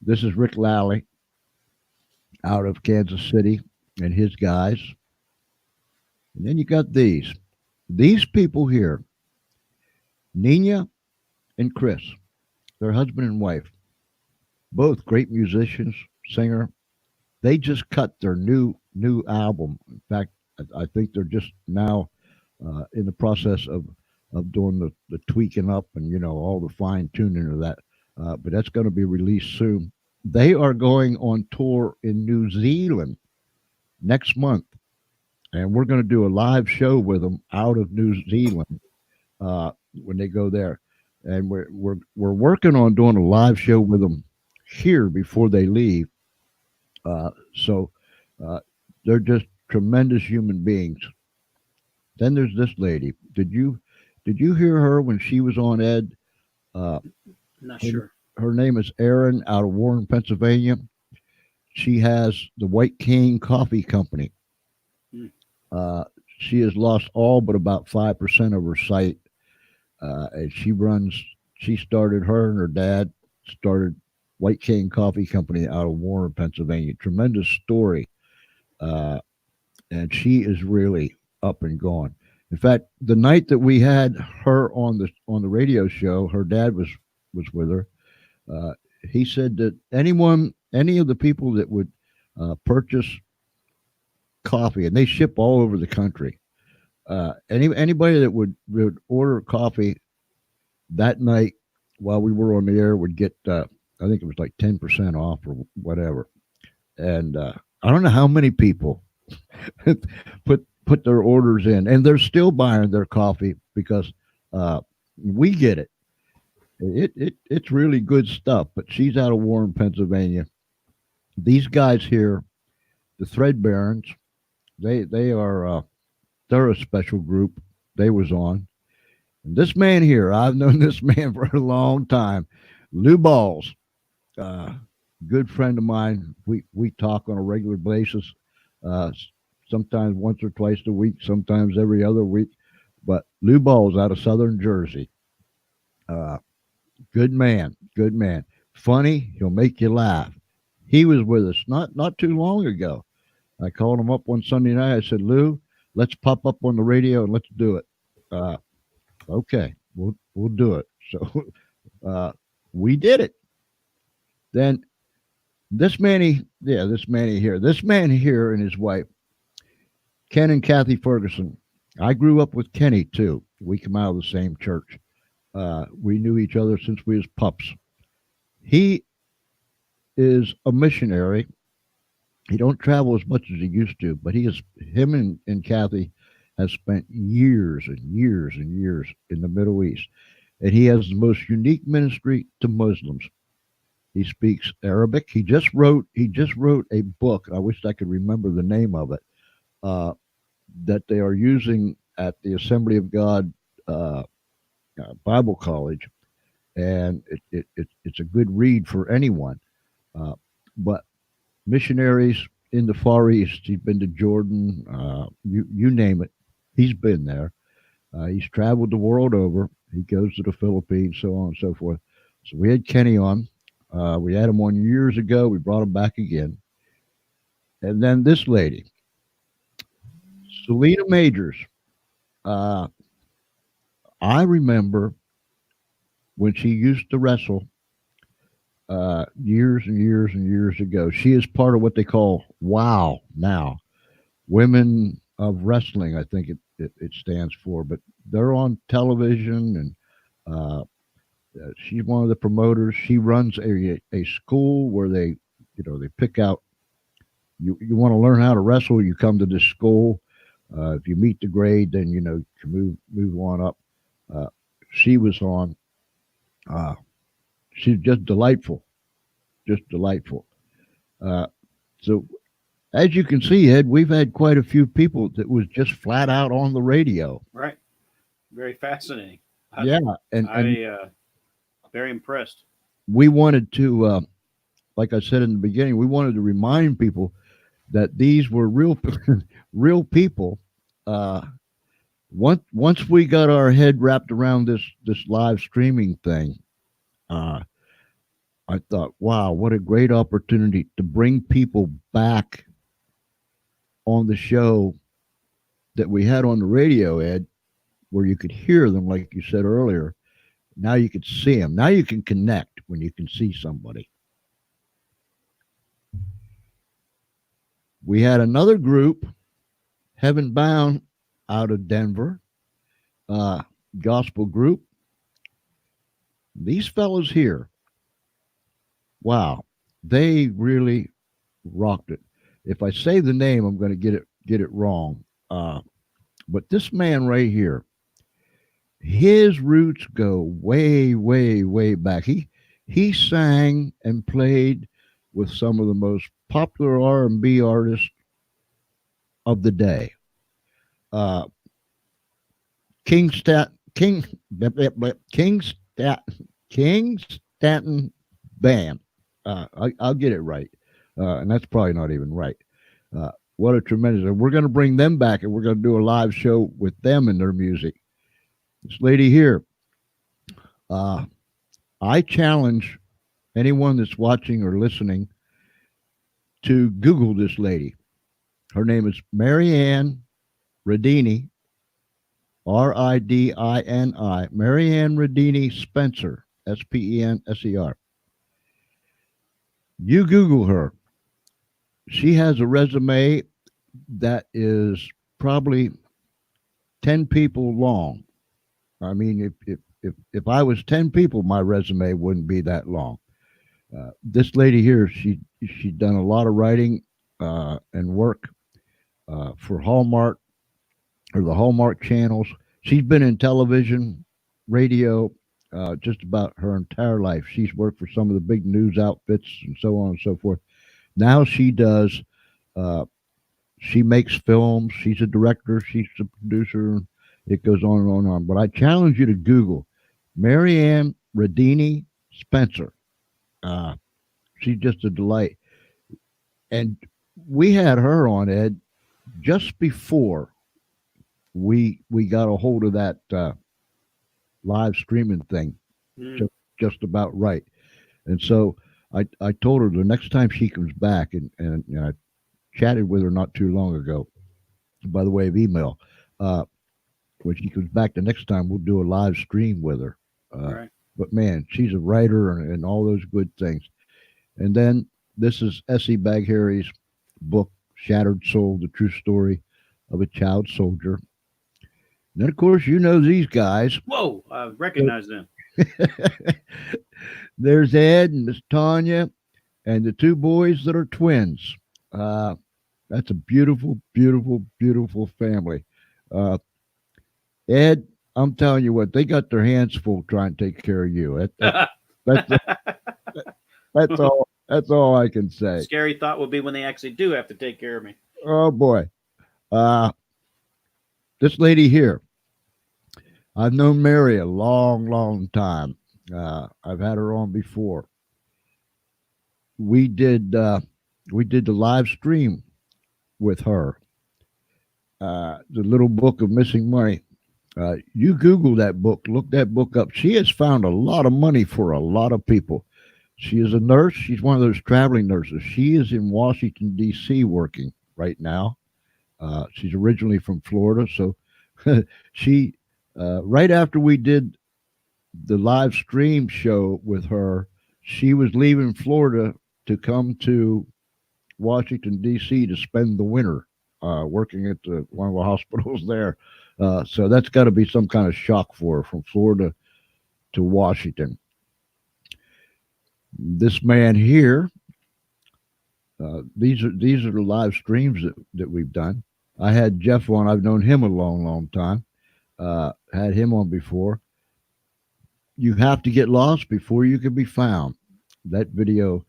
this is Rick Lally out of Kansas City and his guys. And then you got these people here, Nina and Chris, their husband and wife, both great musicians, singer. They just cut their new album. In fact, I think they're just now in the process of doing the tweaking up and all the fine tuning of that. But that's going to be released soon. They are going on tour in New Zealand next month, and we're going to do a live show with them out of New Zealand when they go there. And we're working on doing a live show with them here before they leave. So they're just tremendous human beings. Then there's this lady. Did you hear her when she was on Ed? Not sure. Her name is Erin out of Warren, Pennsylvania. She has the White Cane Coffee Company. She has lost all but about 5% of her sight. And her and her dad started White Cane Coffee Company out of Warren, Pennsylvania. Tremendous story. And she is really up and gone. In fact, the night that we had her on the radio show, her dad was with her. He said that any of the people that would purchase coffee, and they ship all over the country, anybody that would order coffee that night while we were on the air would get, I think it was like 10% off or whatever. And I don't know how many people put their orders in, and they're still buying their coffee because we get it. It's really good stuff. But she's out of Warren, Pennsylvania. These guys here, the Thread Barons, they are they're a special group. They was on. And this man here, I've known this man for a long time, Lou Balls, good friend of mine. We talk on a regular basis, sometimes once or twice a week, sometimes every other week. But Lou Balls out of Southern Jersey. Good man, funny. He'll make you laugh. He was with us not too long ago. I called him up one Sunday night. I said, Lou, let's pop up on the radio and let's do it. Okay, we'll do it. So we did it. Then this man here and his wife, Ken and Kathy Ferguson. I grew up with Kenny too. We come out of the same church. We knew each other since we was pups. He is a missionary. He don't travel as much as he used to, but him and Kathy has spent years and years and years in the Middle East. And he has the most unique ministry to Muslims. He speaks Arabic. He just wrote a book. I wish I could remember the name of it. That they are using at the Assembly of God Bible College, and it's a good read for anyone. But missionaries in the Far East, he's been to Jordan, you name it, he's been there. He's traveled the world over. He goes to the Philippines, so on and so forth. So we had Kenny on. We had him on years ago. We brought him back again. And then this lady, Selena Majors. I remember when she used to wrestle years and years and years ago. She is part of what they call WOW now, Women of Wrestling, I think it stands for. But they're on television, and she's one of the promoters. She runs a school where they, they pick out. You want to learn how to wrestle, you come to this school. If you meet the grade, then you can move on up. She was on. She's just delightful, just delightful. So, as you can see, Ed, we've had quite a few people that was just flat out on the radio. Right. Very fascinating. Yeah, and very impressed. We wanted to, like I said in the beginning, we wanted to remind people that these were real, real people. Once we got our head wrapped around this live streaming thing, I thought, wow, what a great opportunity to bring people back on the show that we had on the radio, Ed, where you could hear them, like you said earlier. Now you could see them. Now you can connect when you can see somebody. We had another group, Heaven Bound, out of Denver, gospel group. These fellows here, wow, they really rocked it. If I say the name, I'm going to get it wrong. But this man right here, his roots go way, way, way back. He sang and played with some of the most popular R&B artists of the day. King Stanton Band. I'll get it right. And that's probably not even right. What a tremendous. And we're going to bring them back, and we're going to do a live show with them and their music. This lady here, I challenge anyone that's watching or listening to Google this lady. Her name is Marianne Radini, Ridini, Marianne Radini Spencer, Spenser. You Google her. She has a resume that is probably 10 people long. I mean, if I was 10 people, my resume wouldn't be that long. This lady here, she's done a lot of writing and work for Hallmark or the Hallmark channels. She's been in television, radio, just about her entire life. She's worked for some of the big news outfits and so on and so forth. Now she does, she makes films. She's a director. She's a producer. It goes on and on and on. But I challenge you to Google Marianne Radini Spencer. She's just a delight. And we had her on, Ed, just before we got a hold of that live streaming thing. Just about right. And so I told her the next time she comes back, and I chatted with her not too long ago, by the way of email. When she comes back the next time, we'll do a live stream with her. Right. But man, she's a writer and all those good things. And then this is Essie Baghary's book, Shattered Soul, The True Story of a Child Soldier. And then, of course, you know these guys. Whoa, I recognize them. There's Ed and Miss Tanya and the two boys that are twins. That's a beautiful, beautiful, beautiful family. Ed, I'm telling you what, they got their hands full trying to take care of you. That's all I can say. Scary thought would be when they actually do have to take care of me. Oh boy. This lady here, I've known Mary a long, long time. I've had her on before. We did the live stream with her. The Little Book of Missing Money. You Google that book, look that book up. She has found a lot of money for a lot of people. She is a nurse. She's one of those traveling nurses. She is in Washington, D.C. working right now. She's originally from Florida. So she, right after we did the live stream show with her. She was leaving Florida to come to Washington D.C. to spend the winter, working at one of the hospitals there. So that's got to be some kind of shock for her from Florida to Washington. This man here, these are the live streams that we've done. I had Jeff on. I've known him a long time. Had him on before. You have to get lost before you can be found. That video,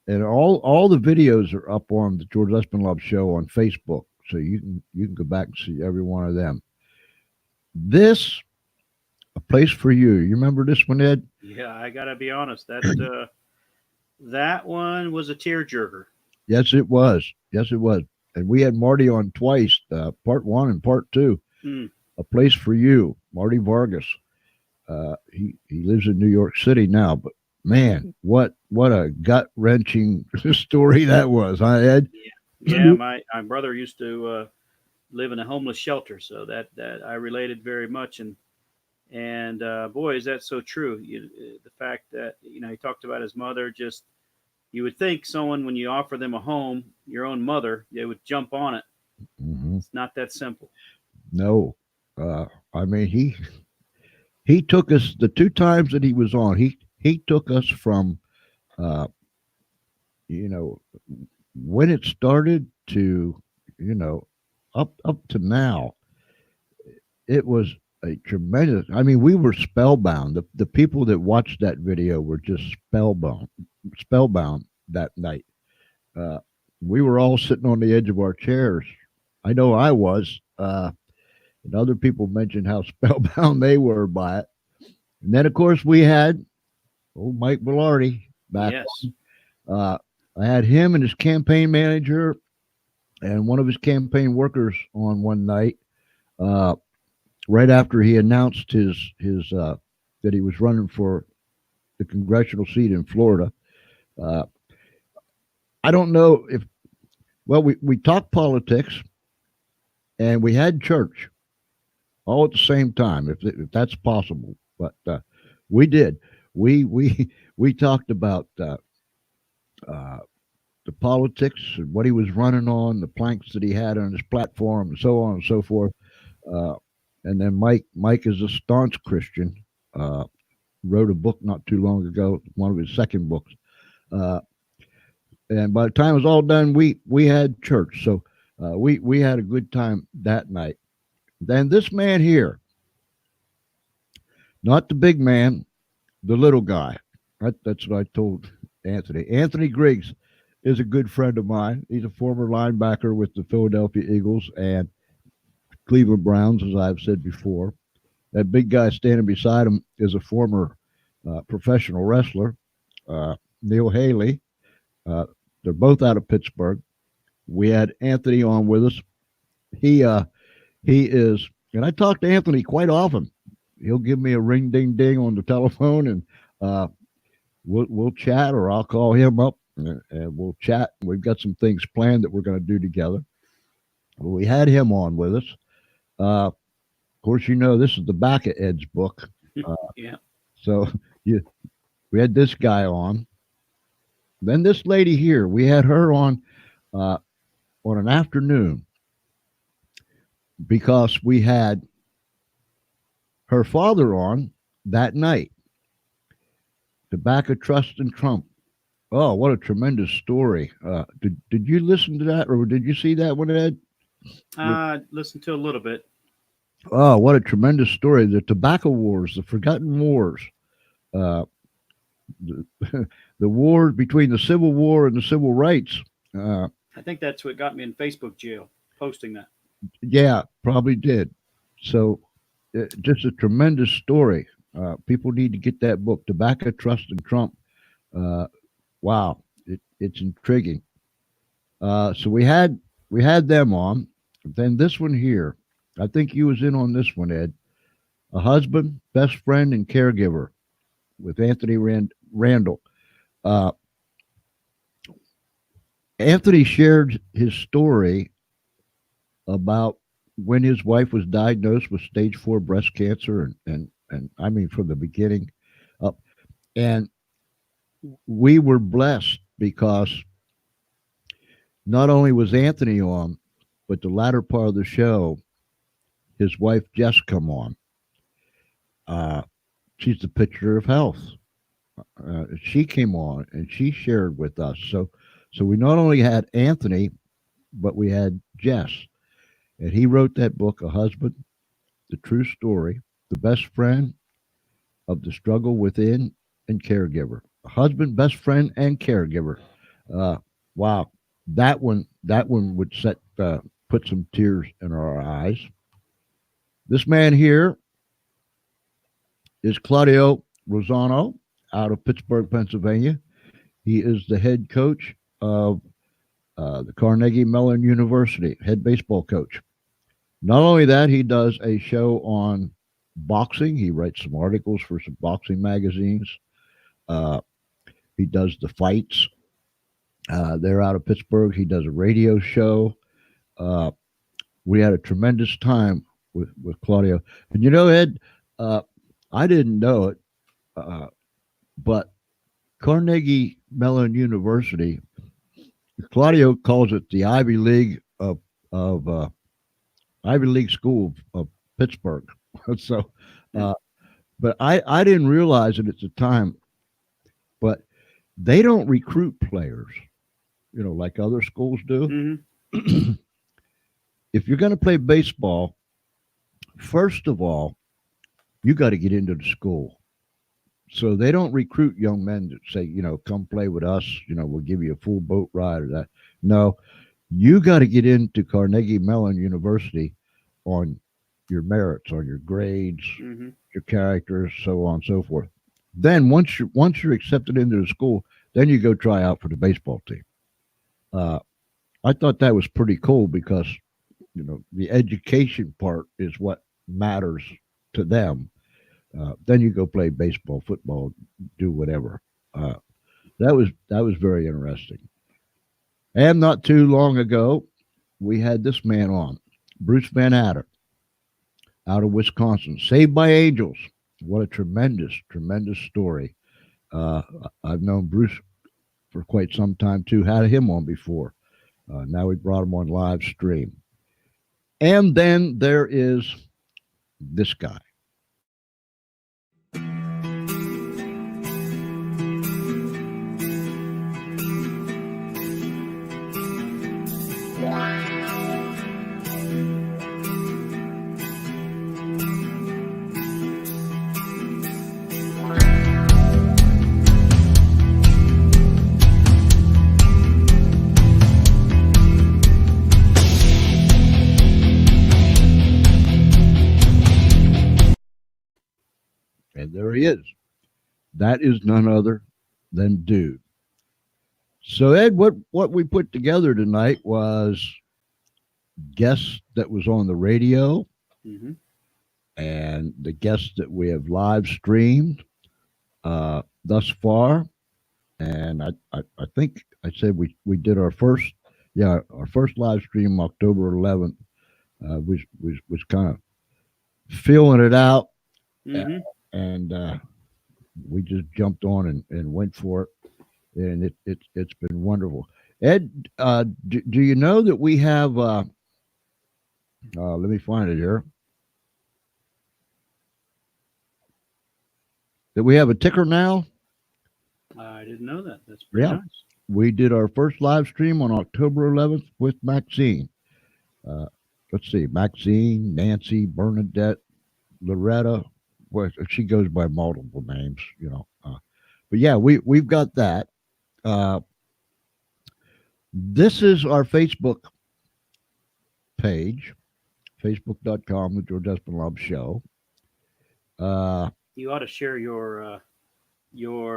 and all the videos are up on the George Espinlove Show on Facebook, so you can go back and see every one of them. This, A Place for You. You remember this one, Ed? Yeah, I gotta be honest. That one was a tearjerker. Yes, it was. Yes, it was. And we had Marty on twice, part one and part two. A Place for You, Marty Vargas. He lives in New York City now, but man, what a gut wrenching story that was, huh, Ed? Yeah, my brother used to live in a homeless shelter, so that I related very much, and boy, is that so true. The fact that he talked about his mother, just you would think someone, when you offer them a home, your own mother, they would jump on it. Mm-hmm. It's not that simple. No, I mean he took us the two times that he was on. He took us from, when it started to, up to now. It was a tremendous. I mean, we were spellbound. The people that watched that video were just spellbound that night. We were all sitting on the edge of our chairs. I know I was. And other people mentioned how spellbound they were by it. And then, of course, we had old Mike Velarde back. Yes. I had him and his campaign manager and one of his campaign workers on one night, right after he announced his that he was running for the congressional seat in Florida. I don't know if, well, we talked politics and we had church all at the same time, if that's possible. But we did. We talked about the politics and what he was running on, the planks that he had on his platform, and so on and so forth. And then Mike is a staunch Christian. Wrote a book not too long ago, one of his second books. And by the time it was all done, we had church. So we had a good time that night. Then this man here, not the big man, the little guy. That's what I told Anthony. Anthony Griggs is a good friend of mine. He's a former linebacker with the Philadelphia Eagles and Cleveland Browns, as I've said before. That big guy standing beside him is a former professional wrestler, Neil Haley. They're both out of Pittsburgh. We had Anthony on with us. He is, and I talk to Anthony quite often. He'll give me a ring ding ding on the telephone, and we'll chat, or I'll call him up and we'll chat. We've got some things planned that we're going to do together. Well, we had him on with us. Of course, this is the back of Ed's book. Yeah. So we had this guy on. Then this lady here, we had her on an afternoon because we had her father on that night. Tobacco Trust and Trump. Oh, what a tremendous story. Did you listen to that, or did you see that one, Ed? Listened to a little bit. Oh, what a tremendous story. The tobacco wars, the forgotten wars. The war between the Civil War and the civil rights. I think that's what got me in Facebook jail, posting that. Yeah, probably did. So just a tremendous story. People need to get that book, Tobacco Trust and Trump. Wow, it's intriguing. So we had them on. Then this one here, I think you was in on this one, Ed. A husband, best friend, and caregiver with Anthony Randall. Anthony shared his story about when his wife was diagnosed with stage 4 breast cancer, and I mean from the beginning. And we were blessed because not only was Anthony on, but the latter part of the show, his wife Jess come on. She's the picture of health. She came on and she shared with us. So we not only had Anthony, but we had Jess, and he wrote that book, A Husband, the True Story, the Best Friend of the Struggle Within, and Caregiver. A husband, best friend, and caregiver. Wow, that one would put some tears in our eyes. This man here is Claudio Rosano out of Pittsburgh, Pennsylvania. He is the head coach of the Carnegie Mellon University, head baseball coach. Not only that, he does a show on boxing. He writes some articles for some boxing magazines. Uh, he does the fights. They're out of Pittsburgh. He does a radio show. Uh, we had a tremendous time with Claudio. And you know, Ed, uh, I didn't know it, uh, but Carnegie Mellon University, Claudio calls it the Ivy League of Ivy League School of Pittsburgh. So, uh, but I didn't realize it at the time. But they don't recruit players, like other schools do. Hmm. If you're going to play baseball, first of all, you got to get into the school. So they don't recruit young men that say, come play with us. We'll give you a full boat ride or that. No, you got to get into Carnegie Mellon University on your merits, on your grades, Hmm. your characters, so on and so forth. Then once you're accepted into the school, then you go try out for the baseball team. Uh, I thought that was pretty cool because the education part is what matters to them. Then you go play baseball, football, do whatever. Uh, that was very interesting. And not too long ago, we had this man on, Bruce Van Adder, out of Wisconsin, Saved by Angels. What a tremendous, tremendous story. Uh, I've known Bruce for quite some time too. Had him on before. Now we brought him on live stream. And then there is this guy. And there he is. That is none other than Dude. So Ed, what we put together tonight was guests that was on the radio Hmm. and the guests that we have live streamed thus far. And I think I said we did our first live stream October 11th. Was kind of feeling it out, Hmm. and we just jumped on and went for it, and it's been wonderful. Ed, do you know that we have? Let me find it here. That we have a ticker now. I didn't know that. That's pretty Yeah. nice. We did our first live stream on October 11th with Maxine. Uh, let's see, Maxine, Nancy, Bernadette, Loretta. Well, she goes by multiple names. But yeah, we've got that. Uh, this is our Facebook page, facebook.com, the George Espinlab Show. You ought to share your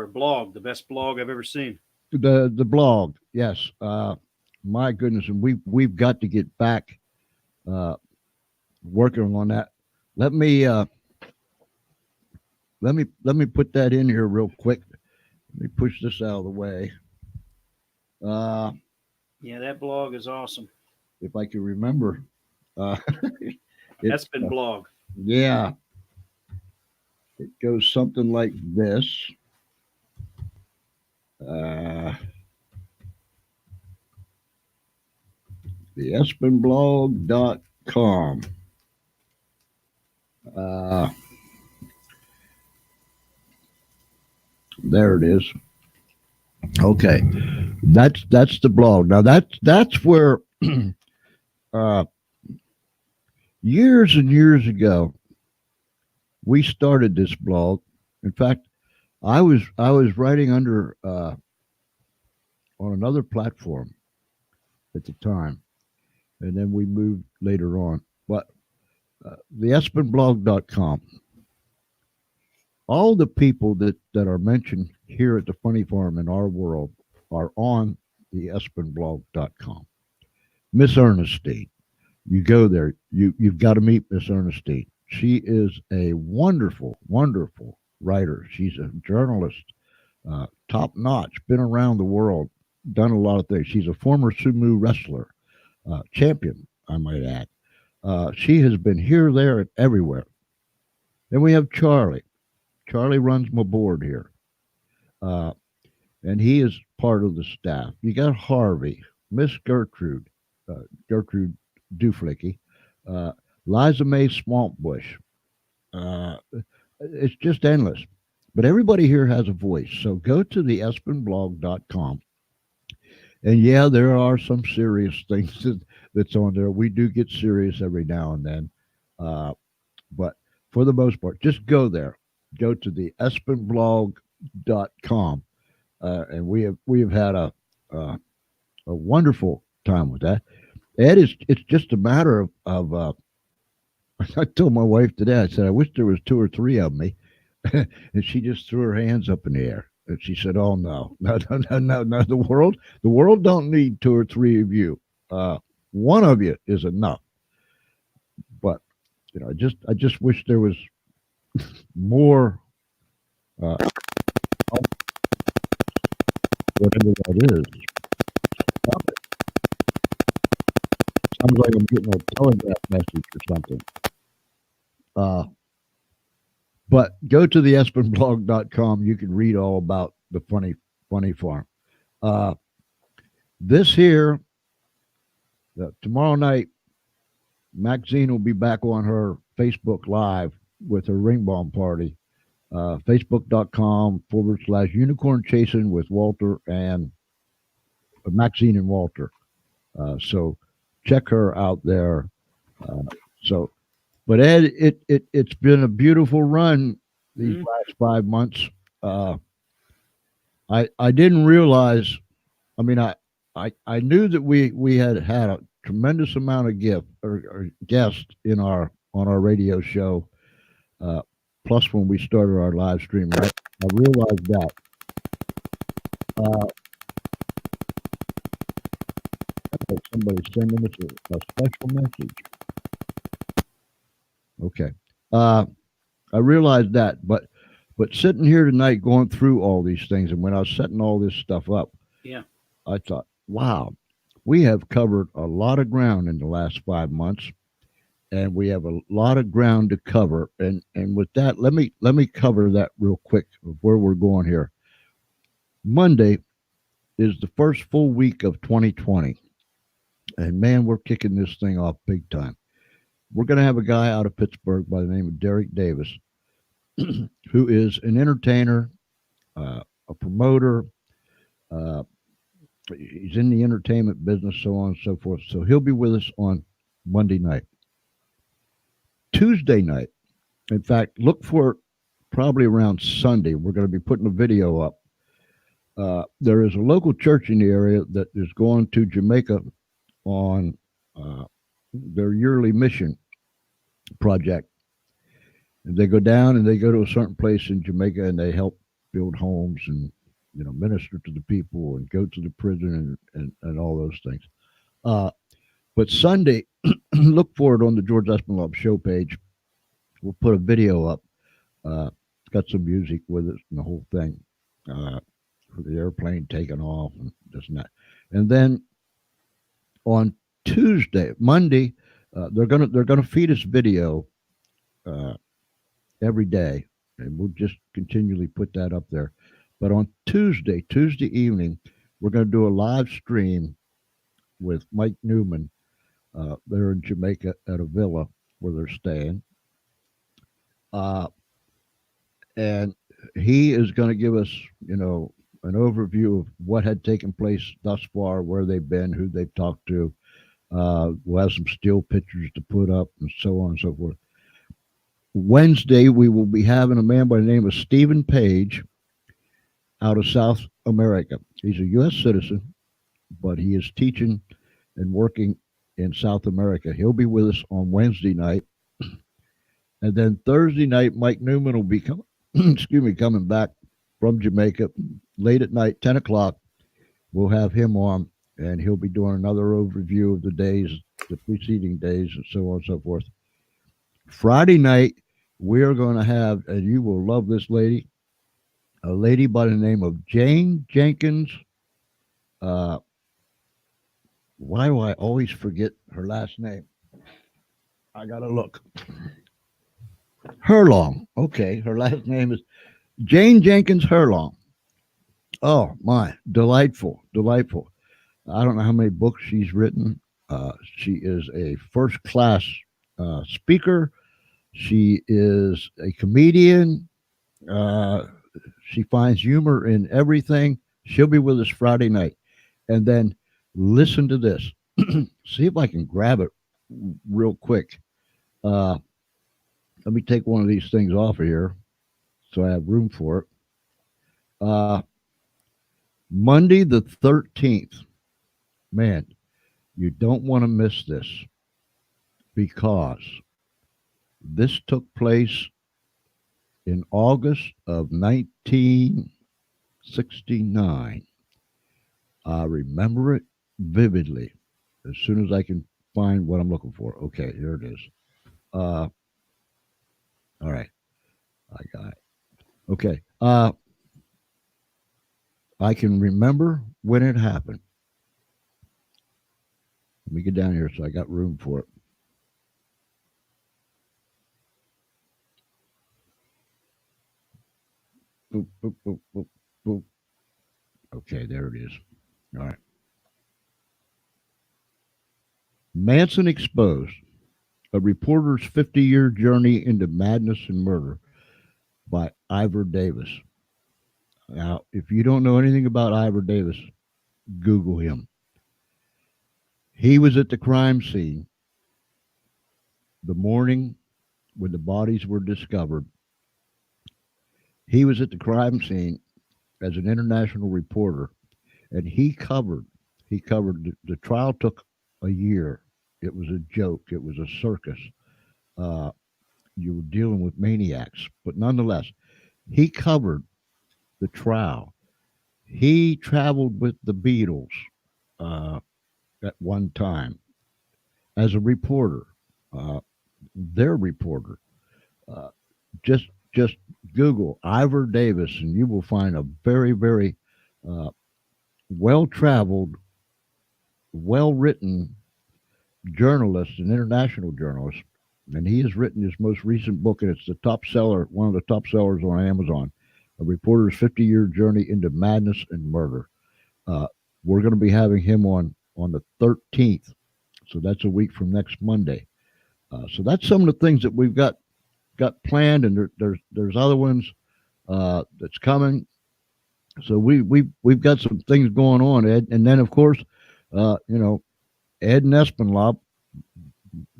blog, the best blog I've ever seen. The blog, yes. My goodness, and we've got to get back working on that. Let me put that in here real quick. Let me push this out of the way. Yeah, that blog is awesome. If I can remember, That's been blog. yeah. It goes something like this. Uh, theespenblog.com. Uh, there it is. Okay, that's the blog. Now that's where uh, years and years ago we started this blog. In fact, I was writing under on another platform at the time, and then we moved later on. But theespenblog.com. All the people that are mentioned here at the Funny Farm in our world are on the espenblog.com. Miss Ernestine, you go there, you've got to meet Miss Ernestine. She is a wonderful, wonderful writer. She's a journalist, top notch, been around the world, done a lot of things. She's a former sumo wrestler, champion, I might add. She has been here, there, and everywhere. Then we have Charlie. Charlie runs my board here, and he is part of the staff. You got Harvey, Miss Gertrude Duflicky, Liza May Swampbush. It's just endless. But everybody here has a voice. So go to the espenblog.com. And yeah, there are some serious things that's on there. We do get serious every now and then. But for the most part, just go there. Go to the espenblog.com. And we have had a wonderful time with that. Ed, it's just a matter of I told my wife today, I said, I wish there was two or three of me. And she just threw her hands up in the air. And she said, "Oh no, no, no, no, no, no! The world don't need two or three of you. One of you is enough." But I just wish there was more. Whatever that is. Stop it. Sounds like I'm getting a telegraph message or something. But go to the espenblog.com. You can read all about the funny farm. This here, tomorrow night, Maxine will be back on her Facebook Live with her ring bomb party. Facebook.com/unicorn chasing with Walter and Maxine and Walter. So check her out there. But Ed, it's been a beautiful run these last 5 months. I didn't realize. I mean, I knew that we had a tremendous amount of guests on our radio show. Plus, when we started our live stream, right? I realized that. Somebody's sending us a special message. Okay. I realized that, but sitting here tonight going through all these things, and when I was setting all this stuff up, Yeah, I thought, wow, we have covered a lot of ground in the last 5 months, and we have a lot of ground to cover. And with that, let me cover that real quick of where we're going here. Monday is the first full week of 2020, and man, we're kicking this thing off big time. We're going to have a guy out of Pittsburgh by the name of Derek Davis, who is an entertainer, a promoter. He's in the entertainment business, so on and so forth. So he'll be with us on Monday night. Tuesday night, in fact, look for it probably around Sunday. We're going to be putting a video up. There is a local church in the area that is going to Jamaica on their yearly mission project. And they go down and they go to a certain place in Jamaica and they help build homes and minister to the people and go to the prison and all those things. But Sunday, look for it on the George Espenlaub show page. We'll put a video up. It's got some music with it and the whole thing. For the airplane taking off and this and that. And then on Monday, they're gonna feed us video every day, and we'll just continually put that up there. But on Tuesday evening, we're going to do a live stream with Mike Newman. They're in Jamaica at a villa where they're staying. Uh, and he is going to give us, an overview of what had taken place thus far, where they've been, who they've talked to. We'll have some still pictures to put up, and so on and so forth. Wednesday, we will be having a man by the name of Stephen Page out of South America. He's a U.S. citizen, but he is teaching and working in South America. He'll be with us on Wednesday night. And then Thursday night, Mike Newman will be coming back from Jamaica late at night, 10 o'clock. We'll have him on, and he'll be doing another overview of the days, the preceding days, and so on and so forth. Friday night, we are going to have, and you will love this lady, a lady by the name of Jane Jenkins. Why do I always forget her last name? I got to look. Herlong. Okay, her last name is Jane Jenkins Herlong. Oh, my. Delightful. I don't know how many books she's written. She is a first-class speaker. She is a comedian. She finds humor in everything. She'll be with us Friday night. And then listen to this. See if I can grab it real quick. Let me take one of these things off of here so I have room for it. Monday the 13th. Man, you don't want to miss this, because this took place in August of 1969. I remember it vividly as soon as I can find what I'm looking for. Okay, here it is. All right. I got it. Okay. I can remember when it happened. Let me get down here so I got room for it. Boop, boop, boop, boop, boop. Okay, there it is. All right. Manson Exposed, a reporter's 50-year journey into madness and murder by Ivor Davis. Now, if you don't know anything about Ivor Davis, Google him. He was at the crime scene the morning when the bodies were discovered. He was at the crime scene as an international reporter, and he covered the trial. Took a year. It was a joke. It was a circus. You were dealing with maniacs, but nonetheless, he covered the trial. He traveled with the Beatles at one time as a reporter, their reporter. Just Google Ivor Davis, and you will find a very, very well-traveled, well-written journalist, an international journalist. And he has written his most recent book, and it's the top seller, one of the top sellers on Amazon, A Reporter's 50-Year Journey into Madness and Murder. We're going to be having him on the 13th. So that's a week from next Monday. So that's some of the things that we've got planned, and there's other ones that's coming. So we've got some things going on, Ed. And then, of course, Ed and Espenlaub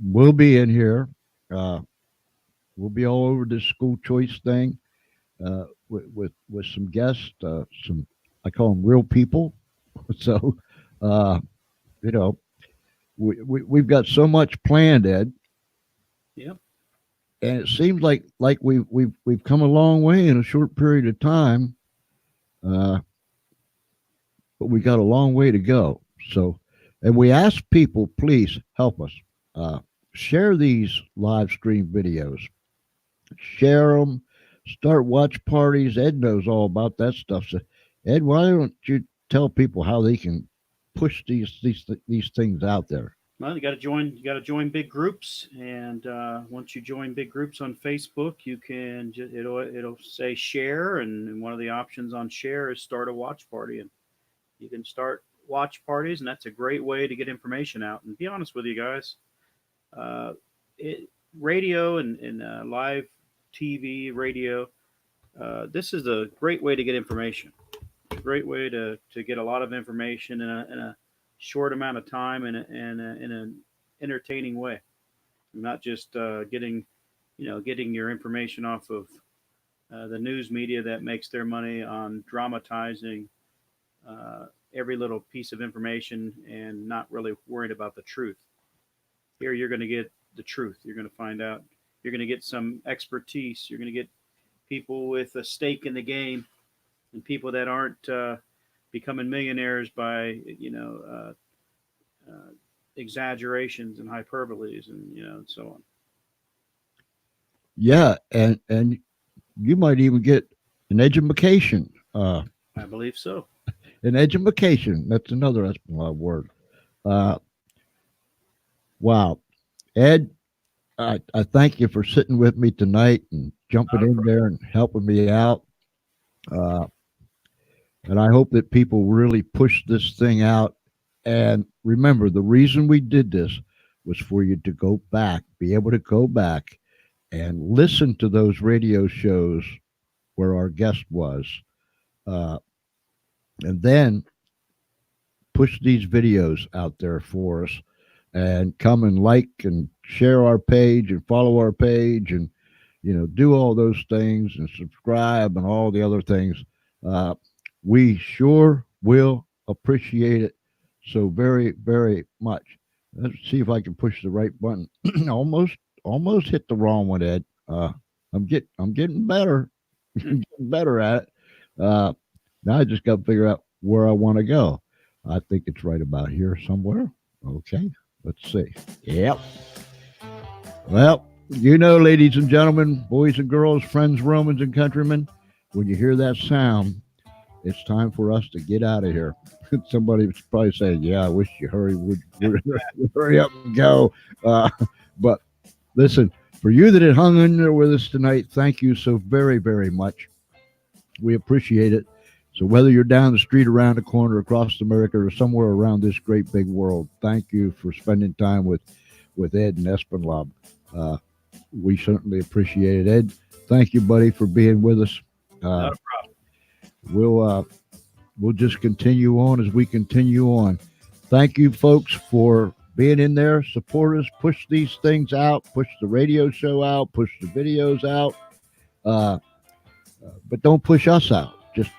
will be in here. We'll be all over this school choice thing with some guests, some, I call them real people. So, we've got so much planned, Ed. Yep. And it seems like we've come a long way in a short period of time, but we got a long way to go. So, and we ask people, please help us. Share these live stream videos. Share them. Start watch parties. Ed knows all about that stuff. So, Ed, why don't you tell people how they can push these things out there? Well, you got to join. You got to join big groups, and once you join big groups on Facebook, you can it'll say share, and one of the options on share is start a watch party, and you can start watch parties, and that's a great way to get information out. And be honest with you guys, uh, it, radio and live TV, radio, this is a great way to get information. A great way to get a lot of information in a short amount of time in an entertaining way. Not just getting your information off of the news media that makes their money on dramatizing every little piece of information and not really worried about the truth. Here, you're going to get the truth. You're going to find out. You're going to get some expertise. You're going to get people with a stake in the game and people that aren't becoming millionaires by exaggerations and hyperboles and so on. Yeah, and you might even get an education. I believe so. An education. That's another Esplanade word. Wow, Ed, I thank you for sitting with me tonight and jumping in there and helping me out. And I hope that people really push this thing out. And remember, the reason we did this was for you to go back, be able to go back and listen to those radio shows where our guest was. And then push these videos out there for us and come and like and share our page and follow our page and, do all those things and subscribe and all the other things. We sure will appreciate it so very, very much. Let's see if I can push the right button. almost hit the wrong one, Ed. I'm getting better. Getting better at it. Now I just got to figure out where I want to go. I think it's right about here somewhere. Okay, let's see. Yep. Well, ladies and gentlemen, boys and girls, friends, Romans, and countrymen, when you hear that sound, it's time for us to get out of here. Somebody was probably saying, "Yeah, I wish you would hurry up and go." But listen, for you that had hung in there with us tonight, thank you so very, very much. We appreciate it. So whether you're down the street, around the corner, across America, or somewhere around this great big world, thank you for spending time with Ed and Esplanade. We certainly appreciate it. Ed, thank you, buddy, for being with us. Not a problem. We'll just continue on as we continue on. Thank you, folks, for being in there. Support us. Push these things out. Push the radio show out. Push the videos out. But don't push us out. Just,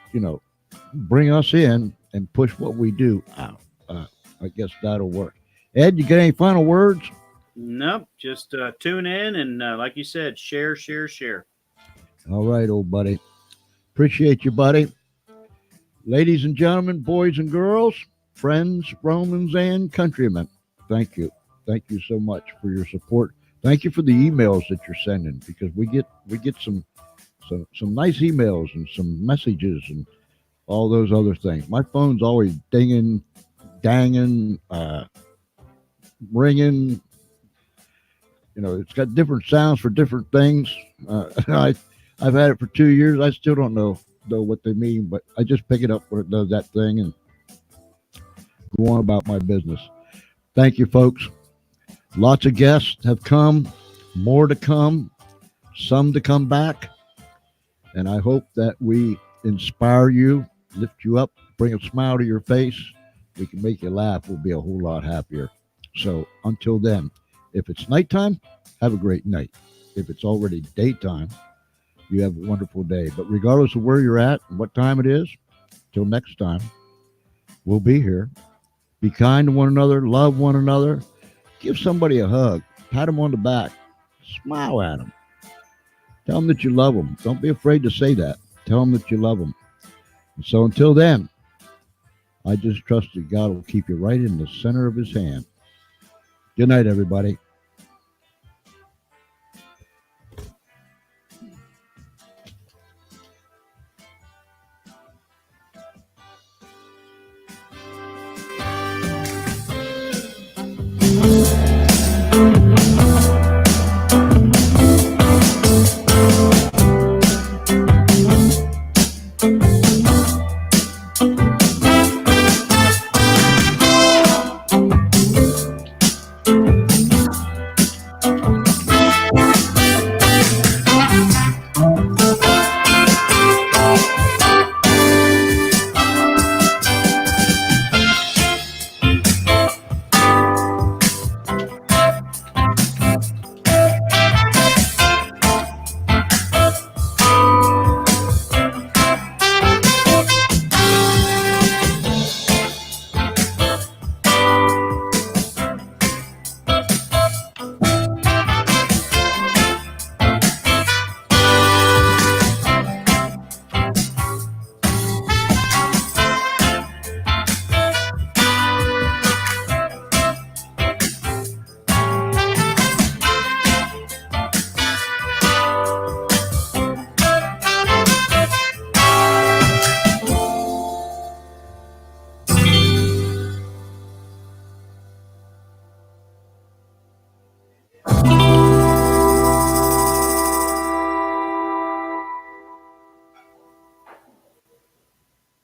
bring us in and push what we do out. I guess that'll work. Ed, you got any final words? Nope. Just tune in and, like you said, share. All right, old buddy. Appreciate you, buddy. Ladies and gentlemen, boys and girls, friends, Romans, and countrymen, thank you. Thank you so much for your support. Thank you for the emails that you're sending, because we get some nice emails and some messages and all those other things. My phone's always dinging, danging, ringing. It's got different sounds for different things. I've had it for 2 years. I still don't know what they mean, but I just pick it up when it does that thing and go on about my business. Thank you, folks. Lots of guests have come, more to come, some to come back. And I hope that we inspire you, lift you up, bring a smile to your face. We can make you laugh. We'll be a whole lot happier. So until then, if it's nighttime, have a great night. If it's already daytime, you have a wonderful day. But regardless of where you're at and what time it is, till next time, we'll be here. Be kind to one another. Love one another. Give somebody a hug. Pat them on the back. Smile at them. Tell them that you love them. Don't be afraid to say that. Tell them that you love them. And so until then, I just trust that God will keep you right in the center of his hand. Good night, everybody.